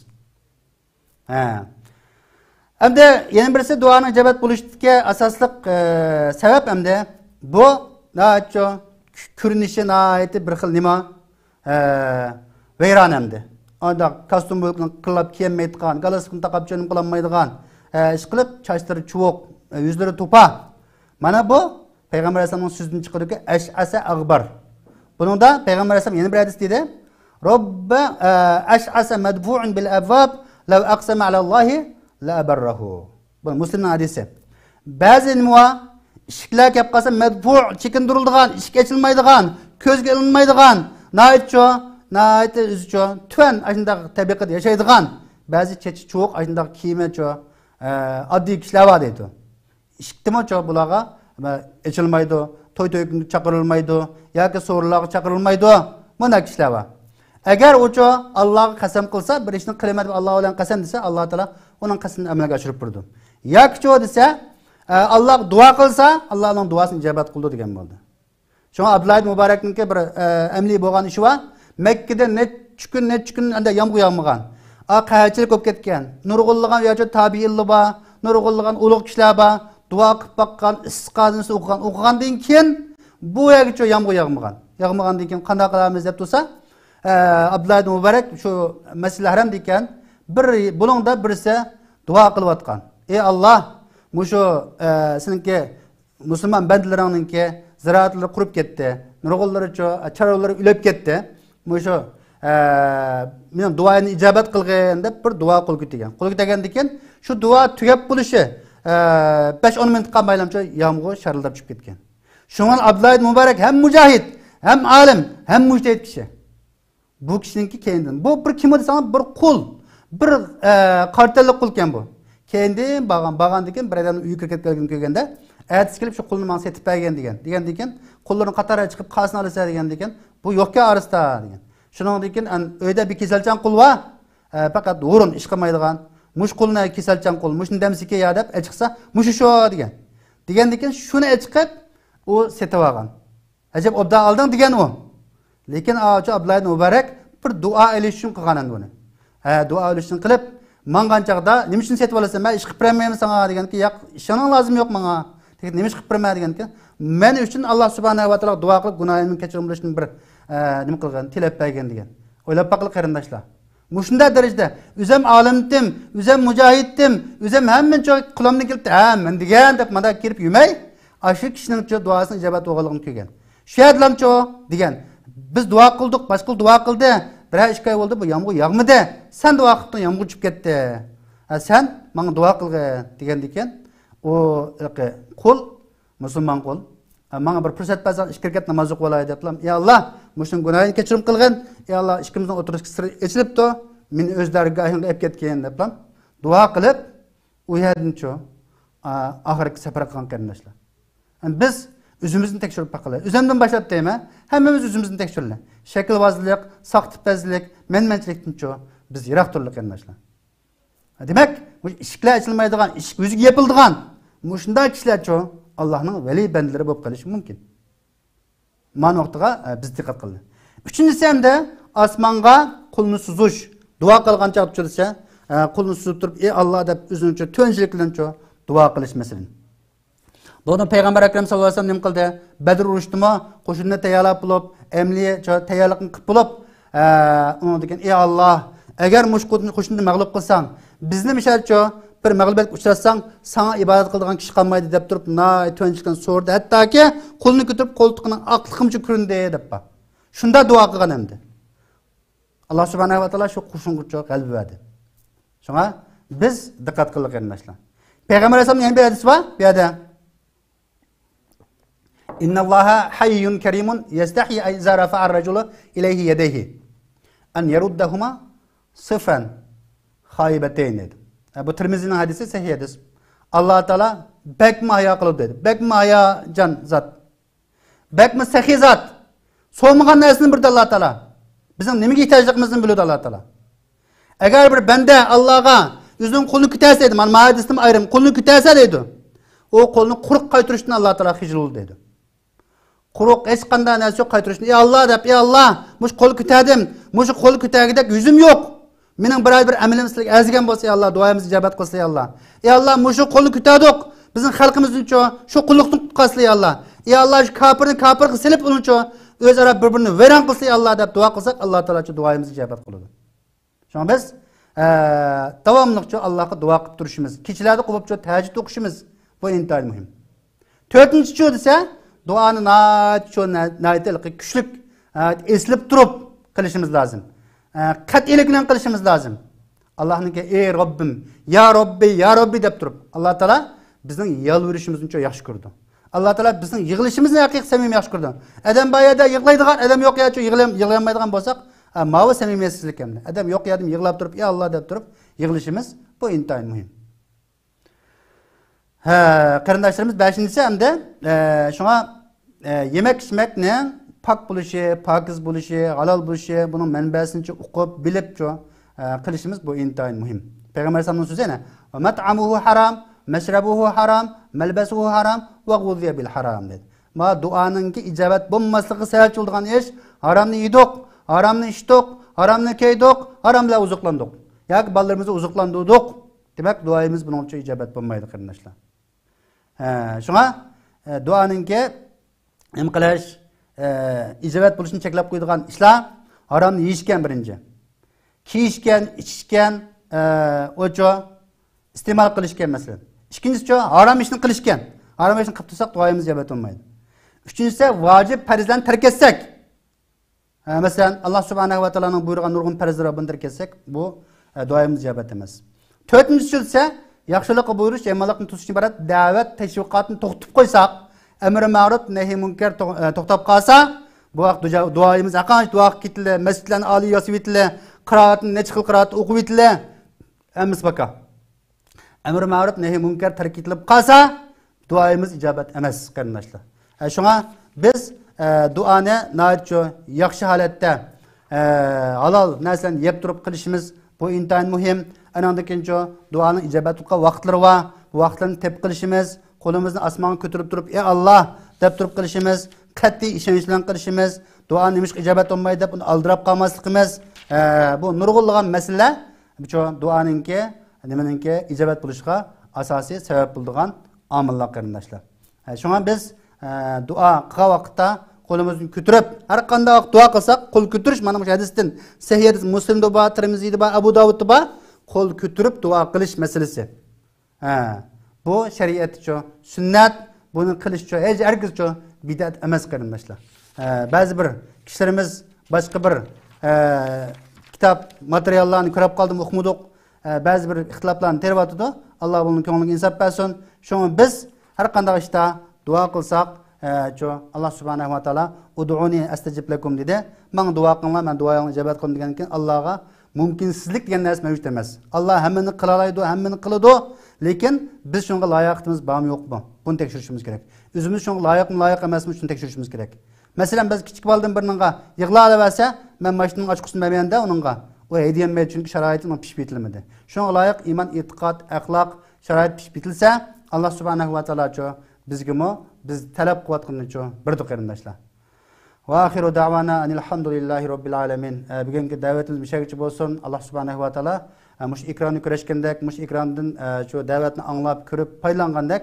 Hamda yana birisi duoning ijobat bo'lishiga asosliq sabab hamda bu nacho ko'rinishi naiti bir xil nima vayron hamda. Onda kostyum qilib kiymaydigan, galastun taqib jo'nim qilolmaydigan, ish qilib chochlari chuvoq, yuzlari to'pa. Mana bu payg'ambar alayhisolamning so'zidan chiqadiki ash'asa ag'bar. Buningda payg'ambar alayhisolam yana bir hadis dedi. Robba ash'asa madfu'un bil abwab law aqsama ala Allohi la abarrahu. Bu Müslimning hadisi. Ba'zi nima ishlar kelib qolsa madfu' chekindiriladigan, ishga ochilmaydigan, ko'zga ilinmaydigan, naayt o'zicha tuvan ashunday tabiqat yashaydigan, ba'zi chechi cho'q ashunday kiyimi oddiy kishilar bor deydi. Ishkdimi bularga ochilmaydi, to'y-to'yga chaqirilmaydi, yoki so'rlarga chaqirilmaydi. Bunday kishilar bor. Agar ucho Allohga qasam qilsa, bir ishni qilaman deb Alloh bilan qasam desa, Alloh taolo uning qasamini amalga oshirib turdi. Yoki desa, Alloh duo qilsa, Alloh uning duosini ijobat qildi degan bo'ldi. Shunga Abdullah ibn Mubarakningki bir amli bo'lgan ishi bor. Makka da necha kun anda yomg'ir yog'magan. qaychilik bo'lib ketgan. Nurg'unlagan yoki tabiiylar bor, nurg'unlagan ulug' kishilar bor, duo qilib baqqan, istisqosini o'qigandan keyin bu yergacha yomg'ir yog'magandan keyin qanday qilamiz deb tursa, Abdullah ibn Mubarak shu Masjidil Haram degan buningda birisi duo qilayotgan. Ey Alloh, mushu seninki musulmon bandalaringninki ziraatlar qurib ketdi. Nurg'unlari charolari ulab ketdi. Mushu men duoyini ijobat qilgin deb bir duo qilib degan. Qilib degandan keyin shu duo tugab bo'lishi 5-10 minut qolmaylamcha yomg'ir sharildab tushib ketgan. Shundan Abdullah ibn Mubarak ham mujohid, ham alim, ham mujtahid kishi. Bu kishiningki keyindan. Bu bir kim desang bir qul, bir qartalik qul ekan bu. Keyin bag'andan keyin bir odamning uyiga kirib kelganda, aytib kelib shu qulni menga setib bergan degandan keyin qullarning qatoriga chiqib qasini olsa degandan keyin bu yo'qqa arista degan. Shuningdan keyin uyda bir kasalchan qul bor, faqat o'rin ish qilmaydigan. Mush qulni kasalchan qul, mushni damsiki ya deb chiqsa, mush shu degan. Degandan keyin shuni chiqib u setib olgan. Ajab obda olding degan u. Lekin Abdullah ibn Mubarak bir duo elish uchun qilgan buni. Duo elish uchun qilib, mangan chaqda nima uchun setib olasan? Men ish qilib bermayman sana deganki, yo'q, ishoning lozim yo'q menga. Nima ish qilib bermayman deganki, men uchun Alloh subhanahu va taolo duo qilib gunohimni kechirim bo'lishini bir nima qilgan, tilab bergan degan. O'ylab baqil qarindoshlar. Mushunda darajada o'zim olimdim, o'zim mujohiddim, o'zim hamma qulamni keldi, men degan deb mana kirib yumay, shu kishining duosini ijobat o'g'illigini kelgan. Shu yadlamcho degan. Biz duo qildik, boshqa duo qildi. Bir ish qo'y bo'ldi, bu yomg'ir yog'madi. Sen duo qilding, yomg'ir tushib ketdi. Sen menga duo qilgin degan ekan. O qul, musulmon qul, menga bir fursat bersa, 2 rakat namoz o'qilay deblam. Ey Alloh, mushning gunohini kechirim qilgin. Ey Alloh, ikkimizning o'tirish siri ochilibdi. Meni o'z dargohingga olib ketgan deblam. Duo qilib, u yerdancho oxirgi safar qilgan qarindoshlar. Biz o'zimizni tekshirib baqalaylik. O'zimdan boshlab deyman, hammamiz o'zimizni tekshirlaylik. Shaklbozlik, soxtipazlik, menmanchilikdancho biz yiroq turlik qarindoshlar. Demak, bu ishlar ochilmaydigan, ish o'ziga yapildigan, shunday kishilarcho Allohning vali bandalari bo'lib qolishi mumkin. Mana vaqtiga biz diqqat qilaylik. Uchinchisi hamda osmonga qo'lni suzish, duo qilgan chaqda tursa, qo'lni suzib turib, ey Alloh deb o'zinincha to'nchilik bilancho duo qilish masalan. Bunu Peygamber Ekrem sallallahu aleyhi ve sellem qildi? Badr urushdimi, qo'shinni tayyorlab bo'lib, emli tayyorlikni qilib bo'lib, uni degan, ey Alloh, agar qo'shinni mag'lub qilsang, bizni mishalcho bir mag'lubiyatga uchratsang, sana ibodat qiladigan kishi qolmaydi deb turib, to'nchilikdan so'rdi. Hattoki qo'lni ko'tarib qo'ltiqining aqliqimcha ko'rindi deb. Shunda duo qilgan endi. Alloh subhanahu va taolo shu qo'shinga qalb berdi. Shunga biz diqqat qilaylik qarindoshlar. Payg'ambar alayhisalom yana bir hadis bor, bu yerda İnna Allaha hayyun kerimun yastahi iza rafa'a ar-rajulu ilayhi yadayhi an yaruddahuma sifran khaybatayn dedi. Bu Tirmizi'nin hadisi sahih hadis. Allah Teala bekmi haya qilib dedi. Bekmi haya can zat. Bekmi sahih zat. So'magan narsani bildi Allah Teala. Bizning nimaga ehtiyojligimizni biladi Allah Teala. Agar bir banda Allohga o'zining qo'lini ko'tarsa edi, mana hadisning ayrim qo'lini ko'tarsa dedi. O qo'lni quruq qaytirishni Allah Teala hijrul dedi. Quruq hech qanday narsa qaytirishni, ey Alloh deb, ey Alloh, mush qo'l ko'tardim, mush qo'l ko'targidek yuzim yo'q. Mening bir amalim sizlarga arzigan bo'lsa, ey Alloh, duoyimizni ijobat qilsa, ey Alloh. Ey Alloh, mush qo'lni ko'tardik, bizning xalqimiz uchun shu qulluqni qilsa, ey Alloh. Ey Alloh, shu kofirni kofir qilib uncha o'zaro bir-birini vayron qilsa, ey Alloh deb duo qilsak, Alloh taolo shu duoyimizni ijobat qiladi. Shunga biz davomliqcha Allohga duo qilib turishimiz, kechalarda qilib tahajjud o'qishimiz bu intayin muhim. 4-chi desa, duanı kuchlik eslib turib qilishimiz lozim. Qat'iylik bilan qilishimiz lozim. Allohningga ey Robbim, ya Robbi deb turib, Alloh taolo bizning yalvarishimizni çok yaxshi ko'rdi. Alloh taolo bizning yig'ilishimizni haqiqiy samimiy yaxshi ko'rdi. Adam bayada yig'laydigan, adam yo'q ya yig'lamaydigan bo'lsak, ma'va samimiyetsizlik hamda. Adam yo'q yadim yig'lab turib, ey Alloh deb turib yig'ilishimiz bu intayin muhim. Qarindoshlarimiz 5-si hamda shunga yemek içmekni pak bo'lishi, pokiz bo'lishi, halol bo'lishi, buning manbasini o'qib, bilib qilishimiz bu intayin muhim. Payg'ambar sallallohu alayhi vasallam mat'amuhu haram, mashrabuhu haram, malbasuhu haram va g'uziya bil haram dedi. Ma duoninki ijobat bo'lmasligi sababchi bo'lgan ish, haromni yedik, haromni ichdik, haromni kiydik, harom bilan uzuqlandik. yoki bolalarimizni oziqlantirdik. Demak, duoyimiz buning uchun ijobat bo'lmaydi, qarindoshlar. Shunga duoninki nima qilish, ijobat bo'lishini cheklab qo'yadigan ishlar haromni yeyishgan birinchi. Kiyishgan, ichishgan, o'cho iste'mol qilishgan masalan. Ikkinchisi harom ishni qilishgan. Harom ishni qilib tursak duoyimiz ijobat bo'lmaydi. Üçüncüsü vacip farzlarni tark etsek. Mesela Allah Subhanahu va taoloning buyurgan nurg'un farzlari buni tark etsek, bu duoyimiz ijobat emas. To'rtinchisi ise yaxshilikqa buyurish, yomonlikni to'sishdan iborat da'vat tashviqotni to'xtatib qo'ysak, amr ma'ruf, nahy munkar to'xtab qolsa, bu vaqt duoyimiz aqanch duo ketildi, masjidlarni oliy yosib etildi, qiroatni necha xil qiroat o'qib etildi. Emas baka. Amr ma'ruf, nahy munkar tark etilib qolsa, duoyimiz ijobat emas, qarindoshlar. Şuna biz duanı naytço yaxshi holatda halal narsalarni yeb turib qilishimiz bu intayin muhim. Anandakincho duanın ijobat qilgan vaqtlari va bu vaqtlarni tep qilishimiz, qo'limizni osmonga ko'tarib turib ey Alloh deb turib qilishimiz, qat'iy ishonch bilan qilishimiz, duo nimish ijobat bo'lmaydi deb uni aldirab qolmasligimiz, bu nurg'unlagan masala bu duoninki nimaninki ijobat bo'lishiga asosiy sabab bo'ladigan omillar qarindoshlar. Shunga biz dua qilgan vaqtda qo'limizni ko'tarib har qanday duo qilsak qo'l ko'tarish mana bu hadisdan Sahih Muslimda bor, Tirmiziyda bor, Abu Davudda bor, qo'l ko'tarib duo qilish masalasi. Bu shariatcha sunnat, buni qilishcha hech hargizcha bid'at emas qarindoshlar. Ba'zi bir kishilarimiz boshqa bir kitob materiallarni ko'rib qoldim, o'qimadik. Ba'zi bir ixtiloflarni terib o'tdi. Alloh buning ko'ngliga insof bersin. Shunga biz har qanday ishda duo qilsak, Allah Subhanahu va taolo ud'uni astajib lakum dedi. Men duo qilinglar, men duoyingni ijobat qilaman degan ekan, Allohga mumkinsizlik degan narsa mavjud emas. Alloh hammani qila oladi, hammani qiladi, lekin biz shunga loyiqimiz bormi yo'qmi? Buni tekshirishimiz kerak. O'zimiz shunga loyiqmi, loyiq emasmi shuni tekshirishimiz kerak. Masalan, biz kichik boladan birninga yig'lab olsa, men mashinaning ochqisini bermanda uningga o hediyem berdi çünkü şaraitin pişip bitilmedi. Şuna layık iman, itiqat, ahlak, şarait pişip bitilse Allah Subhanahu wa taala bizge biz talep kuvvetini birdi qarindoshlar. Va axiru da'wana alhamdulillahi robbil alamin. Bugungi da'vatimiz mishagchi bo'lsin. Alloh Subhanahu va taolo mush ekronni ko'rishgandek, mush ekrandan shu da'vatni anglab, ko'rib, foydalangandek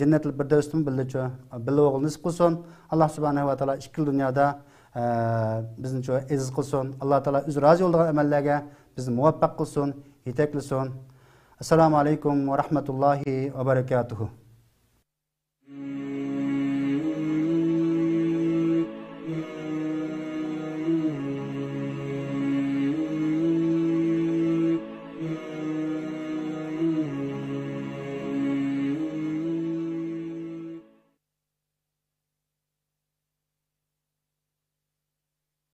jannatul firdavsdan billi o'g'il nasib qilsin. Alloh Subhanahu va taolo ikki dunyoda bizni aziz qilsin. Alloh taolo o'zi rozi bo'lgan amallarga bizni muvaffaq qilsin, yetaklasin. Assalomu alaykum va rahmatullohi va barakatuh.